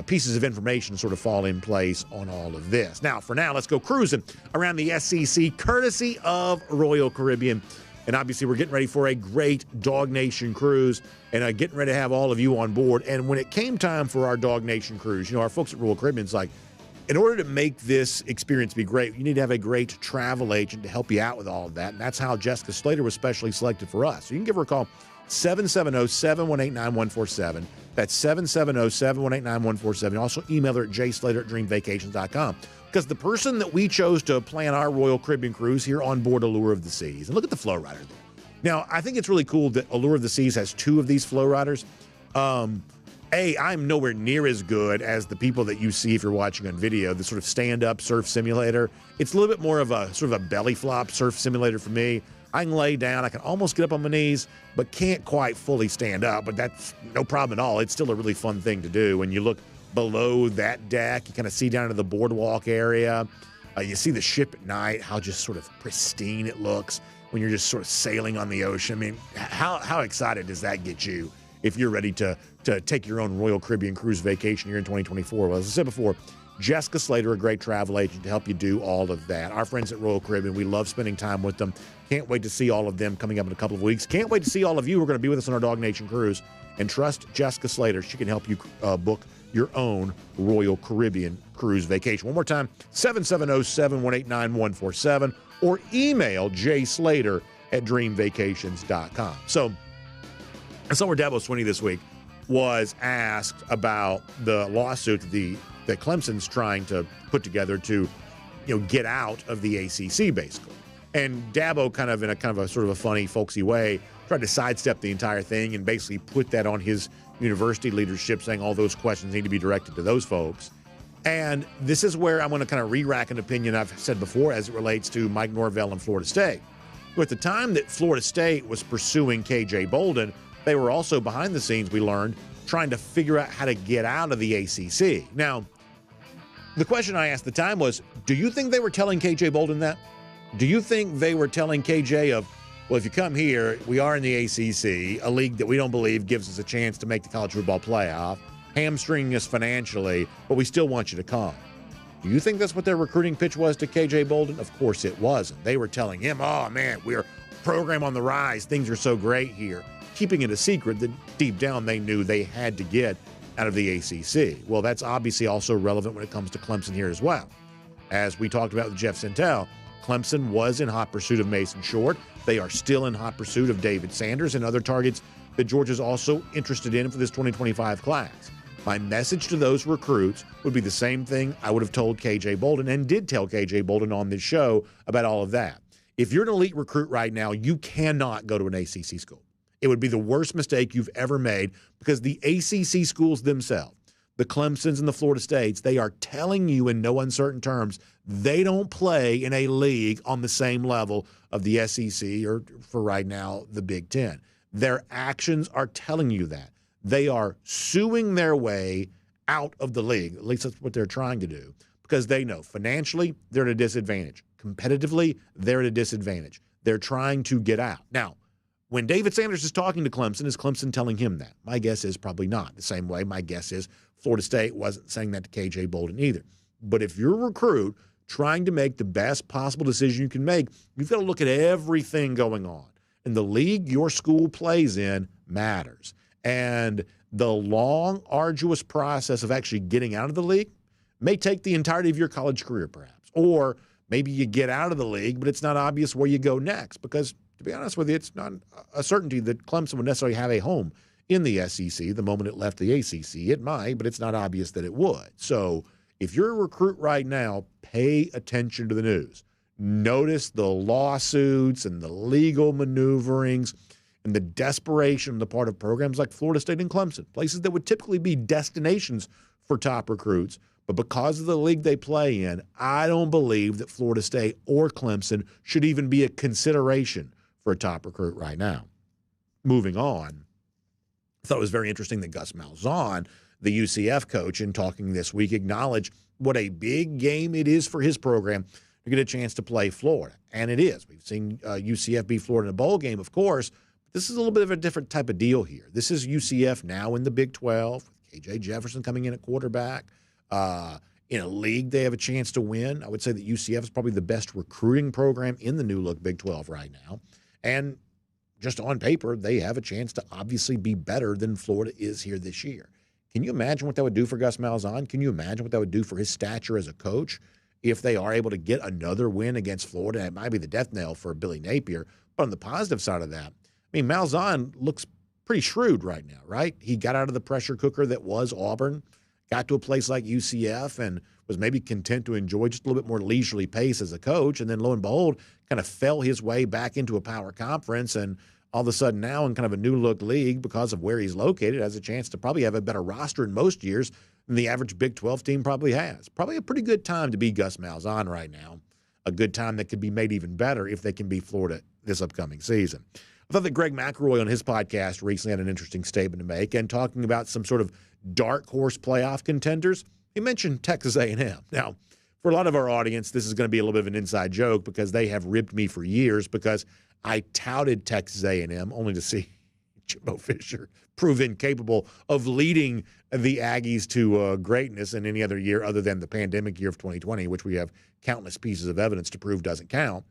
pieces of information sort of fall in place on all of this. Now, for now, let's go cruising around the SEC, courtesy of Royal Caribbean. And obviously, we're getting ready for a great DawgNation cruise and getting ready to have all of you on board. And when it came time for our DawgNation cruise, you know, our folks at Royal Caribbean's like, in order to make this experience be great, you need to have a great travel agent to help you out with all of that. And that's how Jessica Slater was specially selected for us. So you can give her a call, 770-718-9147. That's 770-718-9147. Also email her at jslater@dreamvacations.com. Because the person that we chose to plan our Royal Caribbean cruise here on board Allure of the Seas, and look at the flow rider there. Now, I think it's really cool that Allure of the Seas has 2 of these flow riders. I'm nowhere near as good as the people that you see if you're watching on video, the sort of stand-up surf simulator. It's a little bit more of a sort of a belly flop surf simulator for me. I can lay down, I can almost get up on my knees, but can't quite fully stand up, but that's no problem at all. It's still a really fun thing to do. When you look below that deck, you kind of see down into the boardwalk area. You see the ship at night, how just sort of pristine it looks when you're just sort of sailing on the ocean. I mean, how excited does that get you if you're ready to take your own Royal Caribbean cruise vacation here in 2024? Well, as I said before, Jessica Slater, a great travel agent to help you do all of that. Our friends at Royal Caribbean, we love spending time with them. Can't wait to see all of them coming up in a couple of weeks. Can't wait to see all of you who are going to be with us on our DawgNation cruise. And trust Jessica Slater. She can help you book your own Royal Caribbean cruise vacation. One more time, 770-718-9147 or email jslater@dreamvacations.com. So somewhere Dabo Swinney this week was asked about the lawsuit that Clemson's trying to put together to, get out of the ACC, basically. And Dabo, kind of a sort of a funny, folksy way, tried to sidestep the entire thing and basically put that on his university leadership, saying all those questions need to be directed to those folks. And this is where I'm going to kind of re-rack an opinion I've said before as it relates to Mike Norvell and Florida State. But at the time that Florida State was pursuing K.J. Bolden, they were also behind the scenes, we learned, trying to figure out how to get out of the ACC. Now, the question I asked at the time was, do you think they were telling K.J. Bolden that? Do you think they were telling K.J. well, if you come here, we are in the ACC, a league that we don't believe gives us a chance to make the college football playoff, hamstringing us financially, but we still want you to come. Do you think that's what their recruiting pitch was to K.J. Bolden? Of course it wasn't. They were telling him, oh, man, we're a program on the rise. Things are so great here. Keeping it a secret that deep down they knew they had to get out of the ACC. Well, that's obviously also relevant when it comes to Clemson here as well. As we talked about with Jeff Sentell, Clemson was in hot pursuit of Mason Short. They are still in hot pursuit of David Sanders and other targets that Georgia's also interested in for this 2025 class. My message to those recruits would be the same thing I would have told K.J. Bolden and did tell K.J. Bolden on this show about all of that. If you're an elite recruit right now, you cannot go to an ACC school. It would be the worst mistake you've ever made because the ACC schools themselves, the Clemsons and the Florida States, they are telling you in no uncertain terms they don't play in a league on the same level of the SEC or, for right now, the Big Ten. Their actions are telling you that. They are suing their way out of the league. At least that's what they're trying to do because they know financially they're at a disadvantage. Competitively, they're at a disadvantage. They're trying to get out. Now, when David Sanders is talking to Clemson, is Clemson telling him that? My guess is probably not. The same way my guess is Florida State wasn't saying that to K.J. Bolden either. But if you're a recruit trying to make the best possible decision you can make, you've got to look at everything going on. And the league your school plays in matters. And the long, arduous process of actually getting out of the league may take the entirety of your college career, perhaps. Or maybe you get out of the league, but it's not obvious where you go next because, to be honest with you, it's not a certainty that Clemson would necessarily have a home in the SEC the moment it left the ACC. It might, but it's not obvious that it would. So if you're a recruit right now, pay attention to the news. Notice the lawsuits and the legal maneuverings and the desperation on the part of programs like Florida State and Clemson, places that would typically be destinations for top recruits. But because of the league they play in, I don't believe that Florida State or Clemson should even be a consideration for a top recruit right now. Moving on, I thought it was very interesting that Gus Malzahn, the UCF coach, in talking this week, acknowledged what a big game it is for his program to get a chance to play Florida. And it is. We've seen UCF beat Florida in a bowl game, of course. But this is a little bit of a different type of deal here. This is UCF now in the Big 12, with K.J. Jefferson coming in at quarterback. In a league they have a chance to win. I would say that UCF is probably the best recruiting program in the new look Big 12 right now. And just on paper, they have a chance to obviously be better than Florida is here this year. Can you imagine what that would do for Gus Malzahn? Can you imagine what that would do for his stature as a coach if they are able to get another win against Florida? It might be the death knell for Billy Napier. But on the positive side of that, I mean, Malzahn looks pretty shrewd right now, right? He got out of the pressure cooker that was Auburn, got to a place like UCF, and was maybe content to enjoy just a little bit more leisurely pace as a coach, and then lo and behold, kind of fell his way back into a power conference, and all of a sudden now in kind of a new-look league because of where he's located has a chance to probably have a better roster in most years than the average Big 12 team probably has. Probably a pretty good time to be Gus Malzahn right now, a good time that could be made even better if they can beat Florida this upcoming season. I thought that Greg McElroy on his podcast recently had an interesting statement to make, and talking about some sort of dark horse playoff contenders, he mentioned Texas A&M. Now, for a lot of our audience, this is going to be a little bit of an inside joke because they have ribbed me for years because I touted Texas A&M only to see Jimbo Fisher prove incapable of leading the Aggies to greatness in any other year other than the pandemic year of 2020, which we have countless pieces of evidence to prove doesn't count.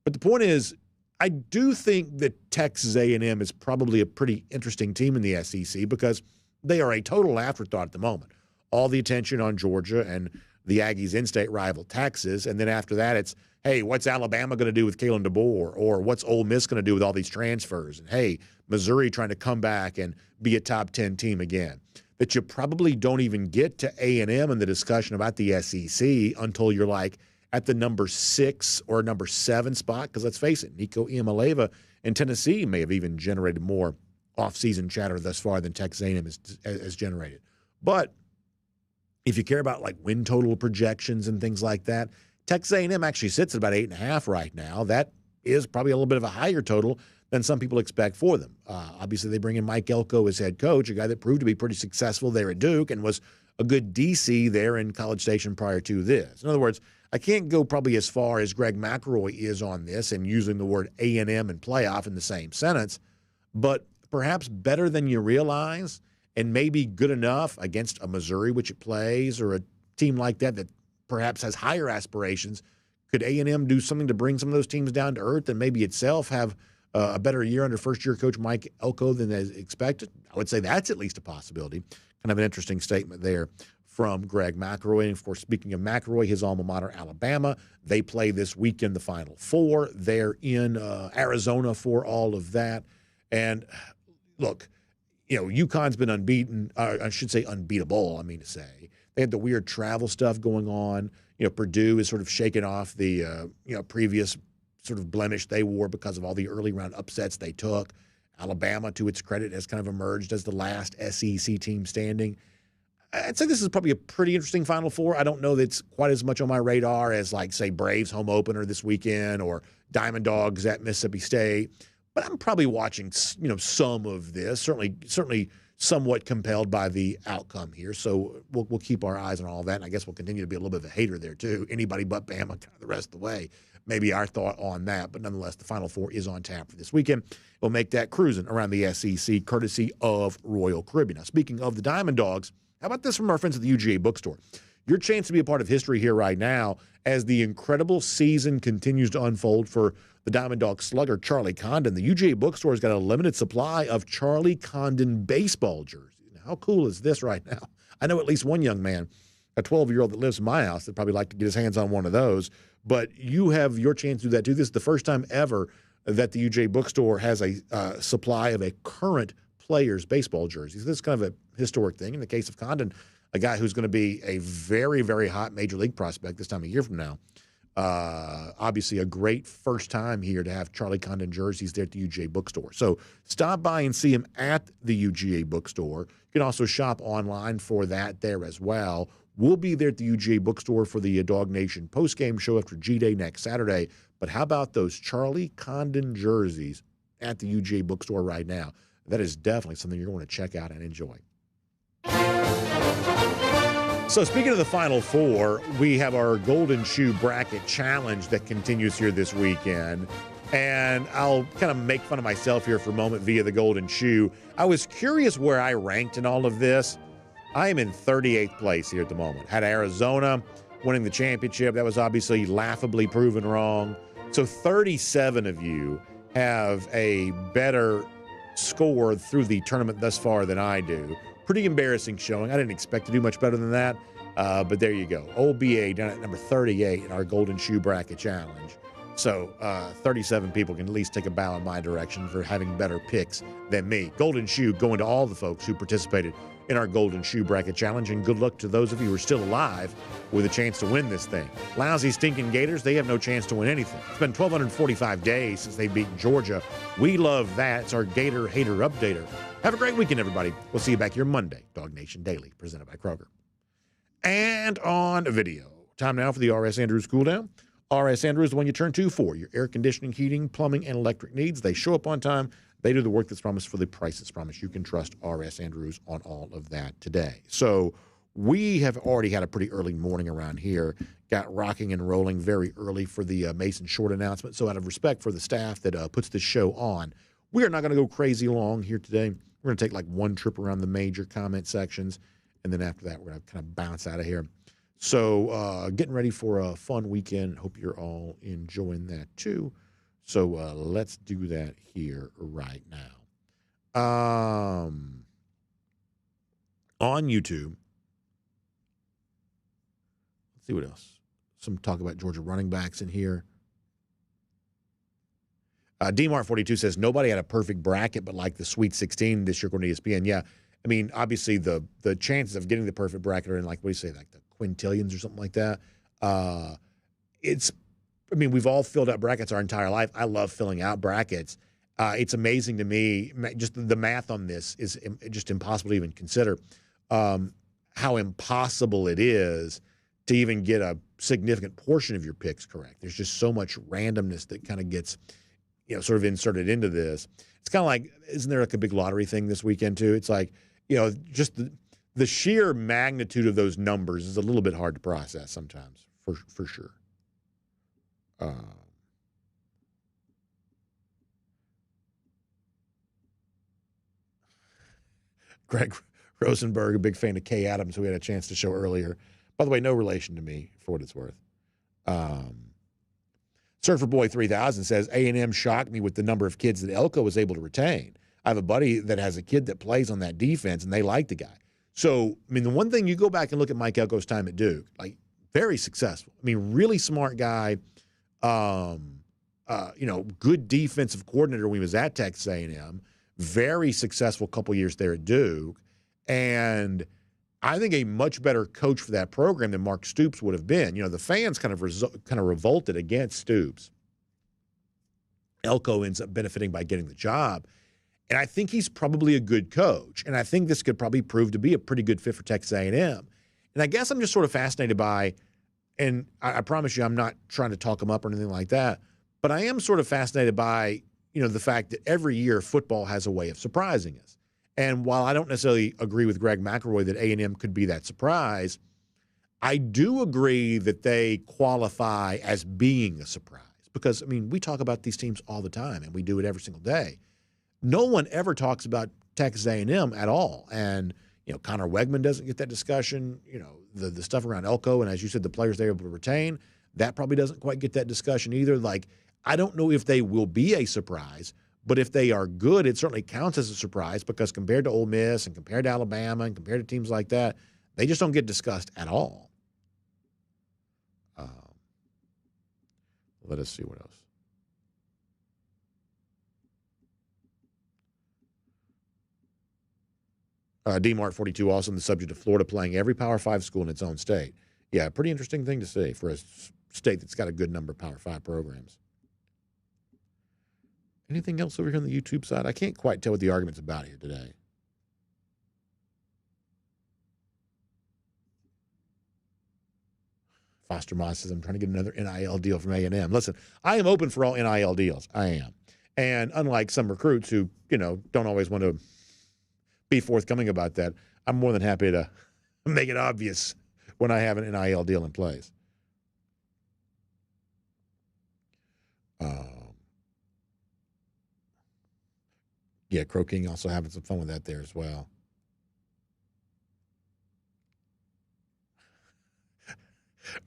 But the point is, I do think that Texas A&M is probably a pretty interesting team in the SEC because they are a total afterthought at the moment. All the attention on Georgia and the Aggies' in-state rival Texas, and then after that it's, hey, what's Alabama going to do with Kalen DeBoer? Or what's Ole Miss going to do with all these transfers? And, hey, Missouri trying to come back and be a top 10 team again. That you probably don't even get to A&M in the discussion about the SEC until you're like at the number 6 or number 7 spot. Because let's face it, Nico Iamaleava in Tennessee may have even generated more off-season chatter thus far than Texas A&M has generated. But if you care about like win total projections and things like that, Texas A&M actually sits at about 8.5 right now. That is probably a little bit of a higher total than some people expect for them. Obviously, they bring in Mike Elko as head coach, a guy that proved to be pretty successful there at Duke and was a good DC there in College Station prior to this. In other words, I can't go probably as far as Greg McElroy is on this and using the word A&M and playoff in the same sentence, but perhaps better than you realize and maybe good enough against a Missouri, which it plays, or a team like that that perhaps has higher aspirations. Could A&M do something to bring some of those teams down to earth and maybe itself have a better year under first-year coach Mike Elko than is expected? I would say that's at least a possibility. Kind of an interesting statement there from Greg McElroy. And, of course, speaking of McElroy, his alma mater, Alabama, they play this weekend the Final Four. They're in Arizona for all of that. And, look, you know, UConn's been unbeaten. I should say unbeatable, I mean to say. They had the weird travel stuff going on. You know, Purdue is sort of shaking off the, previous sort of blemish they wore because of all the early round upsets they took. Alabama, to its credit, has kind of emerged as the last SEC team standing. I'd say this is probably a pretty interesting Final Four. I don't know that it's quite as much on my radar as, like, say, Braves home opener this weekend or Diamond Dogs at Mississippi State. But I'm probably watching, some of this, certainly somewhat compelled by the outcome here. So we'll keep our eyes on all that, and I guess we'll continue to be a little bit of a hater there too. Anybody but Bama kind of the rest of the way. Maybe our thought on that, but nonetheless, the Final Four is on tap for this weekend. We'll make that cruising around the SEC, courtesy of Royal Caribbean. Now, speaking of the Diamond Dogs, how about this from our friends at the UGA bookstore? Your chance to be a part of history here right now as the incredible season continues to unfold for the Diamond Dog slugger, Charlie Condon. The UGA bookstore has got a limited supply of Charlie Condon baseball jerseys. Now, how cool is this right now? I know at least one young man, a 12-year-old that lives in my house, that probably like to get his hands on one of those. But you have your chance to do that too. This is the first time ever that the UGA bookstore has a supply of a current player's baseball jersey. So this is kind of a historic thing. In the case of Condon, a guy who's going to be a very, very hot major league prospect this time a year from now. Obviously a great first time here to have Charlie Condon jerseys there at the UGA bookstore. So stop by and see him at the UGA bookstore. You can also shop online for that there as well. We'll be there at the UGA bookstore for the DawgNation postgame show after G-Day next Saturday. But how about those Charlie Condon jerseys at the UGA bookstore right now? That is definitely something you're going to check out and enjoy. So speaking of the Final Four, we have our Golden Shoe Bracket Challenge that continues here this weekend. And I'll kind of make fun of myself here for a moment via the Golden Shoe. I was curious where I ranked in all of this. I am in 38th place here at the moment. Had Arizona winning the championship. That was obviously laughably proven wrong. So 37 of you have a better score through the tournament thus far than I do. Pretty embarrassing showing. I didn't expect to do much better than that, but there you go. Old BA down at number 38 in our Golden Shoe Bracket Challenge. So 37 people can at least take a bow in my direction for having better picks than me. Golden Shoe going to all the folks who participated in our Golden Shoe Bracket Challenge, and good luck to those of you who are still alive with a chance to win this thing. Lousy, stinking Gators, they have no chance to win anything. It's been 1,245 days since they've beaten Georgia. We love that. It's our Gator Hater Updater. Have a great weekend, everybody. We'll see you back here Monday. DawgNation Daily, presented by Kroger. And on video, time now for the R.S. Andrews Cool Down. R.S. Andrews is the one you turn to for your air conditioning, heating, plumbing, and electric needs. They show up on time. They do the work that's promised for the price that's promised. You can trust R.S. Andrews on all of that today. So we have already had a pretty early morning around here. Got rocking and rolling very early for the Mason Short announcement. So out of respect for the staff that puts this show on, we are not going to go crazy long here today. We're going to take like one trip around the major comment sections, and then after that, we're going to kind of bounce out of here. So getting ready for a fun weekend. Hope you're all enjoying that too. So let's do that here right now. On YouTube, let's see what else. Some talk about Georgia running backs in here. DMart42 says, nobody had a perfect bracket, but like the Sweet 16 this year according to ESPN. Yeah, I mean, obviously the chances of getting the perfect bracket are in like, what do you say, like the quintillions or something like that. We've all filled out brackets our entire life. I love filling out brackets. It's amazing to me, just the math on this is just impossible to even consider, how impossible it is to even get a significant portion of your picks correct. There's just so much randomness that kind of gets, sort of inserted into this. It's kind of like, isn't there like a big lottery thing this weekend too? It's like, just the sheer magnitude of those numbers is a little bit hard to process sometimes, for sure. Greg Rosenberg, a big fan of Kay Adams, who we had a chance to show earlier. By the way, no relation to me, for what it's worth. Surfer Boy 3000 says, A&M shocked me with the number of kids that Elko was able to retain. I have a buddy that has a kid that plays on that defense, and they like the guy. So, I mean, the one thing, you go back and look at Mike Elko's time at Duke, like, very successful. I mean, really smart guy, good defensive coordinator when he was at Texas A&M, very successful couple years there at Duke, and I think a much better coach for that program than Mark Stoops would have been. The fans kind of revolted against Stoops. Elko ends up benefiting by getting the job. And I think he's probably a good coach. And I think this could probably prove to be a pretty good fit for Texas A&M. And I guess I'm just sort of fascinated by, and I promise you I'm not trying to talk him up or anything like that, but I am sort of fascinated by, the fact that every year football has a way of surprising us. And while I don't necessarily agree with Greg McElroy that A&M could be that surprise, I do agree that they qualify as being a surprise. Because, I mean, we talk about these teams all the time, and we do it every single day. No one ever talks about Texas A&M at all. And, Connor Wegman doesn't get that discussion. The stuff around Elko, and as you said, the players they're able to retain, that probably doesn't quite get that discussion either. Like, I don't know if they will be a surprise, but if they are good, it certainly counts as a surprise because compared to Ole Miss and compared to Alabama and compared to teams like that, they just don't get discussed at all. Let us see what else. DMart42 also on the subject of Florida playing every Power 5 school in its own state. Yeah, pretty interesting thing to see for a state that's got a good number of Power 5 programs. Anything else over here on the YouTube side? I can't quite tell what the argument's about here today. Foster Moss says, I'm trying to get another NIL deal from A&M. Listen, I am open for all NIL deals. I am. And unlike some recruits who, don't always want to be forthcoming about that, I'm more than happy to make it obvious when I have an NIL deal in place. Yeah, Crow King also having some fun with that there as well. All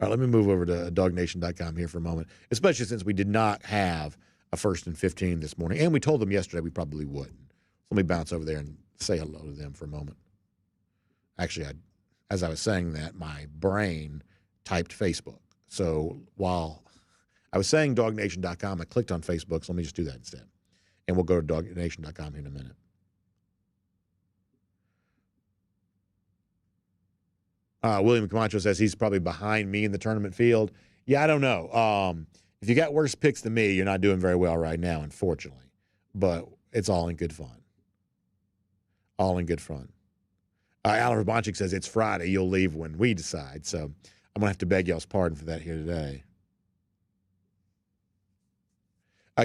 right, let me move over to DawgNation.com here for a moment, especially since we did not have a 1st and 15 this morning. And we told them yesterday we probably wouldn't. So let me bounce over there and say hello to them for a moment. Actually, as I was saying that, my brain typed Facebook. So while I was saying DawgNation.com, I clicked on Facebook, so let me just do that instead. And we'll go to DawgNation.com here in a minute. William Camacho says he's probably behind me in the tournament field. Yeah, I don't know. If you got worse picks than me, you're not doing very well right now, unfortunately. But it's all in good fun. All in good fun. Alan Rabanchik says it's Friday. You'll leave when we decide. So I'm going to have to beg y'all's pardon for that here today.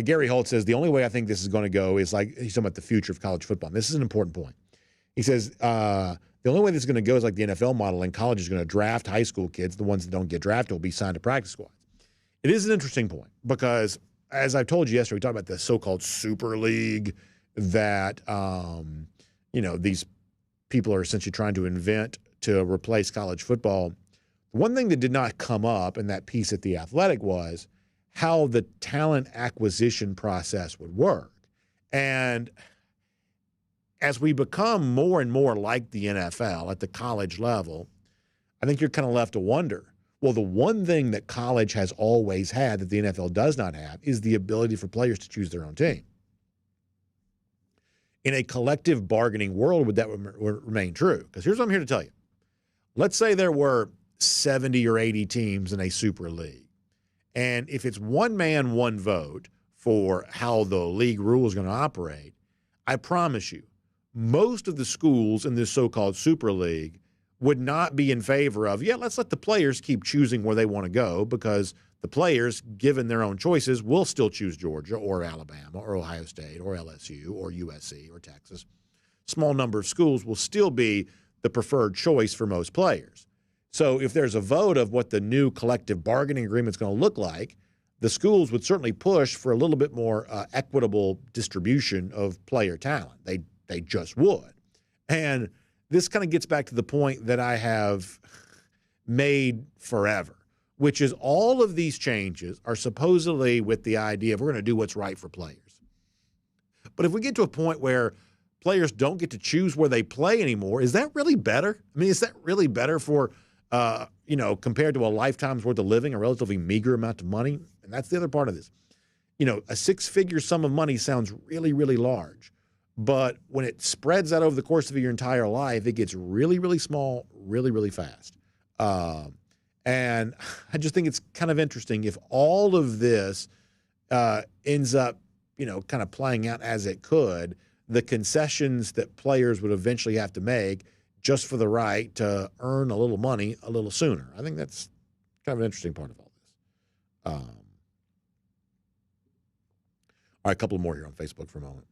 Gary Holt says the only way I think this is going to go is like he's talking about the future of college football. And this is an important point. He says the only way this is going to go is like the NFL model, and college is going to draft high school kids. The ones that don't get drafted will be signed to practice squads. It is an interesting point because, as I told you yesterday, we talked about the so-called Super League that, these people are essentially trying to invent to replace college football. One thing that did not come up in that piece at The Athletic was how the talent acquisition process would work. And as we become more and more like the NFL at the college level, I think you're kind of left to wonder, well, the one thing that college has always had that the NFL does not have is the ability for players to choose their own team. In a collective bargaining world, would that remain true? Because here's what I'm here to tell you. Let's say there were 70 or 80 teams in a super league. And if it's one man, one vote for how the league rule is going to operate, I promise you, most of the schools in this so-called super league would not be in favor of, let's let the players keep choosing where they want to go, because the players, given their own choices, will still choose Georgia or Alabama or Ohio State or LSU or USC or Texas. Small number of schools will still be the preferred choice for most players. So if there's a vote of what the new collective bargaining agreement is going to look like, the schools would certainly push for a little bit more equitable distribution of player talent. They just would. And this kind of gets back to the point that I have made forever, which is all of these changes are supposedly with the idea of we're going to do what's right for players. But if we get to a point where players don't get to choose where they play anymore, is that really better? I mean, is that really better for, compared to a lifetime's worth of living, a relatively meager amount of money? And that's the other part of this. A six-figure sum of money sounds really, really large. But when it spreads out over the course of your entire life, it gets really, really small, really, really fast. And I just think it's kind of interesting if all of this ends up, kind of playing out as it could, the concessions that players would eventually have to make just for the right to earn a little money a little sooner. I think that's kind of an interesting part of all this. All right, a couple more here on Facebook for a moment.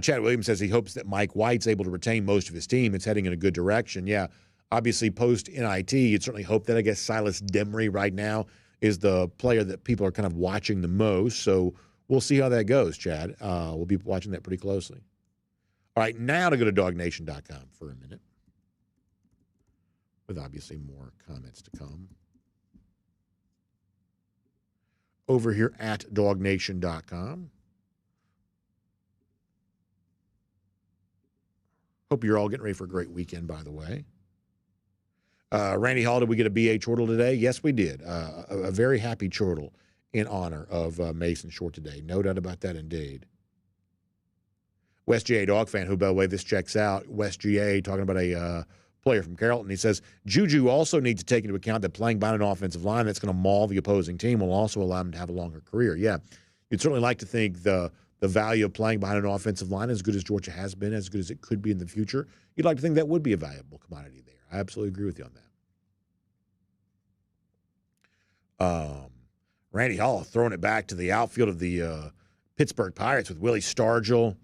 Chad Williams says he hopes that Mike White's able to retain most of his team. It's heading in a good direction. Yeah, obviously post-NIT, you'd certainly hope that. I guess Silas Demery right now is the player that people are kind of watching the most. So we'll see how that goes, Chad. We'll be watching that pretty closely. All right, now to go to DawgNation.com for a minute, with obviously more comments to come. Over here at DawgNation.com. Hope you're all getting ready for a great weekend, by the way. Randy Hall, did we get a BA chortle today? Yes, we did. A very happy chortle in honor of Mason Short today. No doubt about that, indeed. West GA Dog fan, who, by the way, this checks out. West GA talking about a player from Carrollton. He says, JuJu also needs to take into account that playing behind an offensive line that's going to maul the opposing team will also allow him to have a longer career. Yeah, you'd certainly like to think the value of playing behind an offensive line, as good as Georgia has been, as good as it could be in the future, you'd like to think that would be a valuable commodity there. I absolutely agree with you on that. Randy Hall throwing it back to the outfield of the Pittsburgh Pirates with Willie Stargell.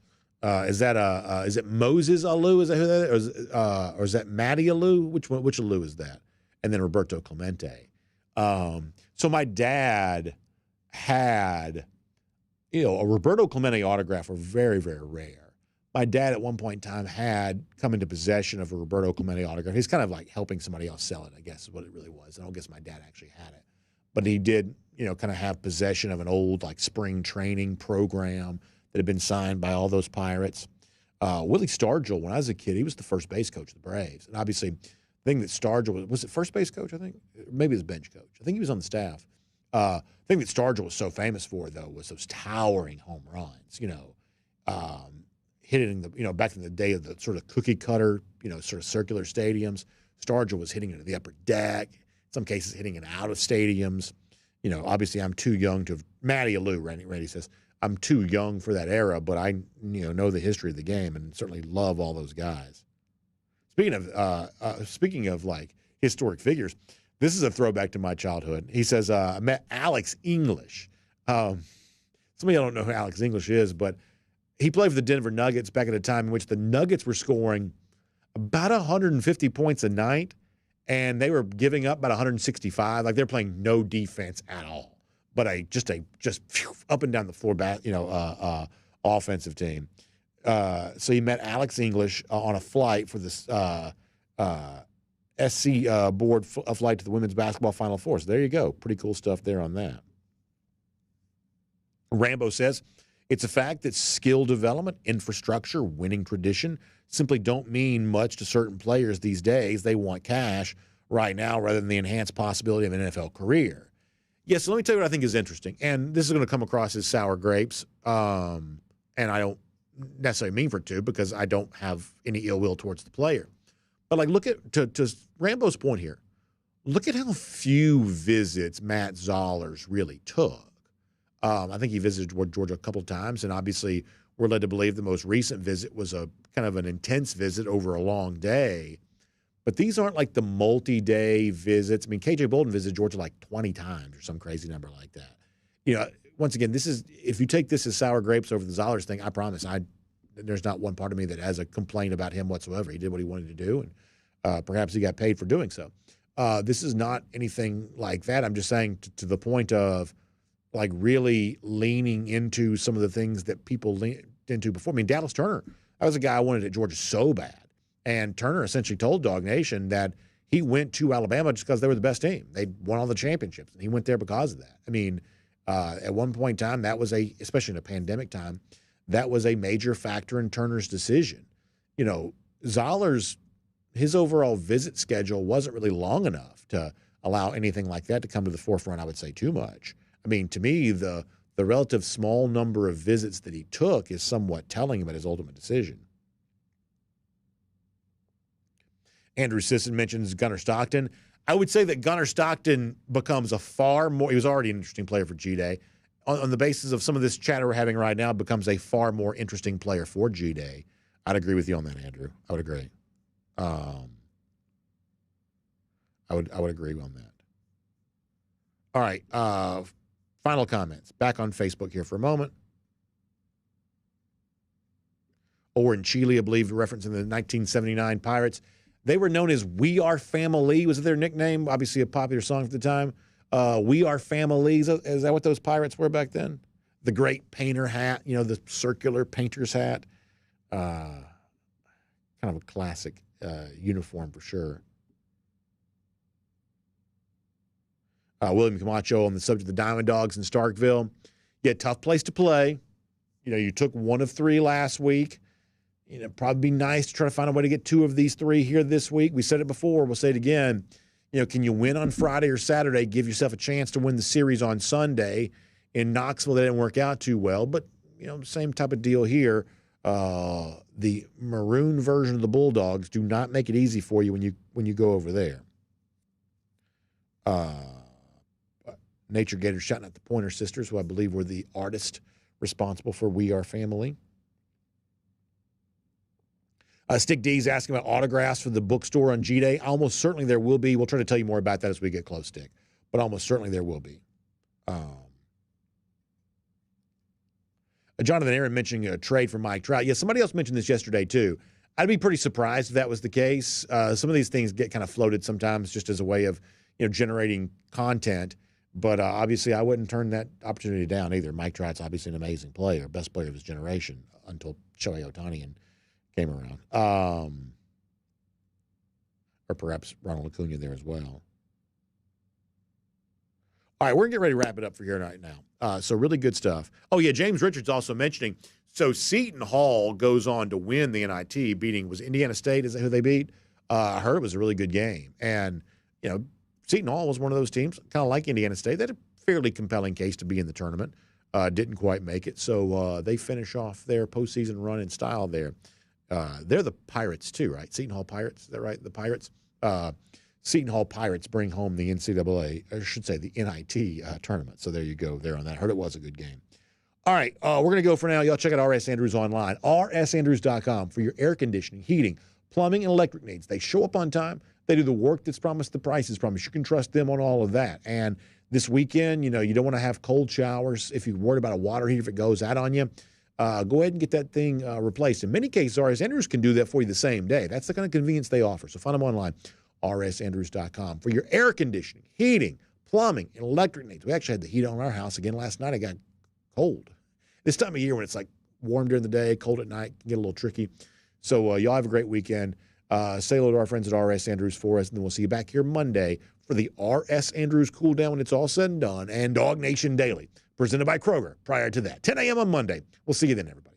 Is it Moses Alou? Is that who that is? Or is that Matty Alou? Which Alou is that? And then Roberto Clemente. So my dad had, a Roberto Clemente autograph were very, very rare. My dad at one point in time had come into possession of a Roberto Clemente autograph. He's kind of like helping somebody else sell it, I guess is what it really was. I don't guess my dad actually had it. But he did, kind of have possession of an old like spring training program that had been signed by all those Pirates. Willie Stargell, when I was a kid, he was the first base coach of the Braves. And obviously, the thing that Stargell was it first base coach, I think? Maybe it was bench coach. I think he was on the staff. The thing that Stargell was so famous for, though, was those towering home runs, hitting the, back in the day of the sort of cookie cutter, sort of circular stadiums, Stargell was hitting into the upper deck, in some cases hitting it out of stadiums. Obviously I'm too young to have – Matty Alou, Randy says, I'm too young for that era, but I know the history of the game and certainly love all those guys. Speaking of like historic figures, this is a throwback to my childhood. He says, I met Alex English. Some of you don't know who Alex English is, but he played for the Denver Nuggets back at a time in which the Nuggets were scoring about 150 points a night, and they were giving up about 165. Like they're playing no defense at all, but just up and down the floor offensive team. So he met Alex English on a flight for this SC board flight to the women's basketball Final Four. So there you go. Pretty cool stuff there on that. Rambo says, it's a fact that skill development, infrastructure, winning tradition simply don't mean much to certain players these days. They want cash right now rather than the enhanced possibility of an NFL career. Yes, so let me tell you what I think is interesting. And this is going to come across as sour grapes. And I don't necessarily mean for it to, because I don't have any ill will towards the player. But like, look at to Rambo's point here. Look at how few visits Matt Zollers really took. I think he visited Georgia a couple of times, and obviously we're led to believe the most recent visit was a kind of an intense visit over a long day. But these aren't like the multi-day visits. I mean, KJ Bolden visited Georgia like 20 times or some crazy number like that. Once again, this is, if you take this as sour grapes over the Zollers thing, I promise there's not one part of me that has a complaint about him whatsoever. He did what he wanted to do, and perhaps he got paid for doing so. This is not anything like that. I'm just saying to the point of like really leaning into some of the things that people leaned into before. I mean, Dallas Turner, that was a guy I wanted at Georgia so bad. And Turner essentially told DawgNation that he went to Alabama just because they were the best team. They won all the championships, and he went there because of that. I mean, at one point in time, that was especially in a pandemic time, that was a major factor in Turner's decision. Zollers, his overall visit schedule wasn't really long enough to allow anything like that to come to the forefront, I would say, too much. I mean, to me, the relative small number of visits that he took is somewhat telling about his ultimate decision. Andrew Sisson mentions Gunnar Stockton. I would say that Gunnar Stockton becomes he was already an interesting player for G-Day. On the basis of some of this chatter we're having right now, becomes a far more interesting player for G-Day. I'd agree with you on that, Andrew. I would agree. I would agree on that. All right. Final comments. Back on Facebook here for a moment. Or in Chile, I believe, referencing the 1979 Pirates. They were known as We Are Family. Was their nickname? Obviously a popular song at the time. We Are Family. Is that what those Pirates were back then? The great painter hat, the circular painter's hat. Kind of a classic uniform for sure. William Camacho on the subject of the Diamond Dogs in Starkville. Yeah, tough place to play. You took 1 of 3 last week. Probably be nice to try to find a way to get 2 of these 3 here this week. We said it before. We'll say it again. Can you win on Friday or Saturday, give yourself a chance to win the series on Sunday? In Knoxville, that didn't work out too well, but, same type of deal here. The maroon version of the Bulldogs do not make it easy for you when you go over there. Nature Gator shouting at the Pointer Sisters, who I believe were the artist responsible for We Are Family. Stick D's asking about autographs for the bookstore on G-Day. Almost certainly there will be. We'll try to tell you more about that as we get close, Stick. But almost certainly there will be. Jonathan Aaron mentioning a trade for Mike Trout. Yeah, somebody else mentioned this yesterday, too. I'd be pretty surprised if that was the case. Some of these things get kind of floated sometimes just as a way of generating content. But obviously I wouldn't turn that opportunity down either. Mike Trout's obviously an amazing player, best player of his generation until Shohei Ohtani came around. Or perhaps Ronald Acuna there as well. All right, we're going to get ready to wrap it up for here right now. So really good stuff. Oh, yeah, James Richards also mentioning, so Seton Hall goes on to win the NIT, was Indiana State, is that who they beat? I heard it was a really good game. And, Seton Hall was one of those teams, kind of like Indiana State. They had a fairly compelling case to be in the tournament. Didn't quite make it. So they finish off their postseason run in style there. They're the Pirates too, right? Seton Hall Pirates, is that right? The Pirates. Seton Hall Pirates bring home the NCAA, or I should say the NIT tournament. So there you go there on that. I heard it was a good game. All right, we're going to go for now. Y'all check out RS Andrews online, rsandrews.com for your air conditioning, heating, plumbing, and electric needs. They show up on time. They do the work that's promised, the price is promised. You can trust them on all of that. And this weekend, you don't want to have cold showers. If you're worried about a water heater, if it goes out on you, go ahead and get that thing replaced. In many cases, RS Andrews can do that for you the same day. That's the kind of convenience they offer. So find them online, rsandrews.com for your air conditioning, heating, plumbing, and electric needs. We actually had the heat on our house again last night. It got cold. This time of year when it's like warm during the day, cold at night, can get a little tricky. So y'all have a great weekend. Say hello to our friends at RS Andrews for us, and then we'll see you back here Monday for the RS Andrews Cool Down when it's all said and done, and DawgNation Daily, presented by Kroger prior to that. 10 a.m. on Monday. We'll see you then, everybody.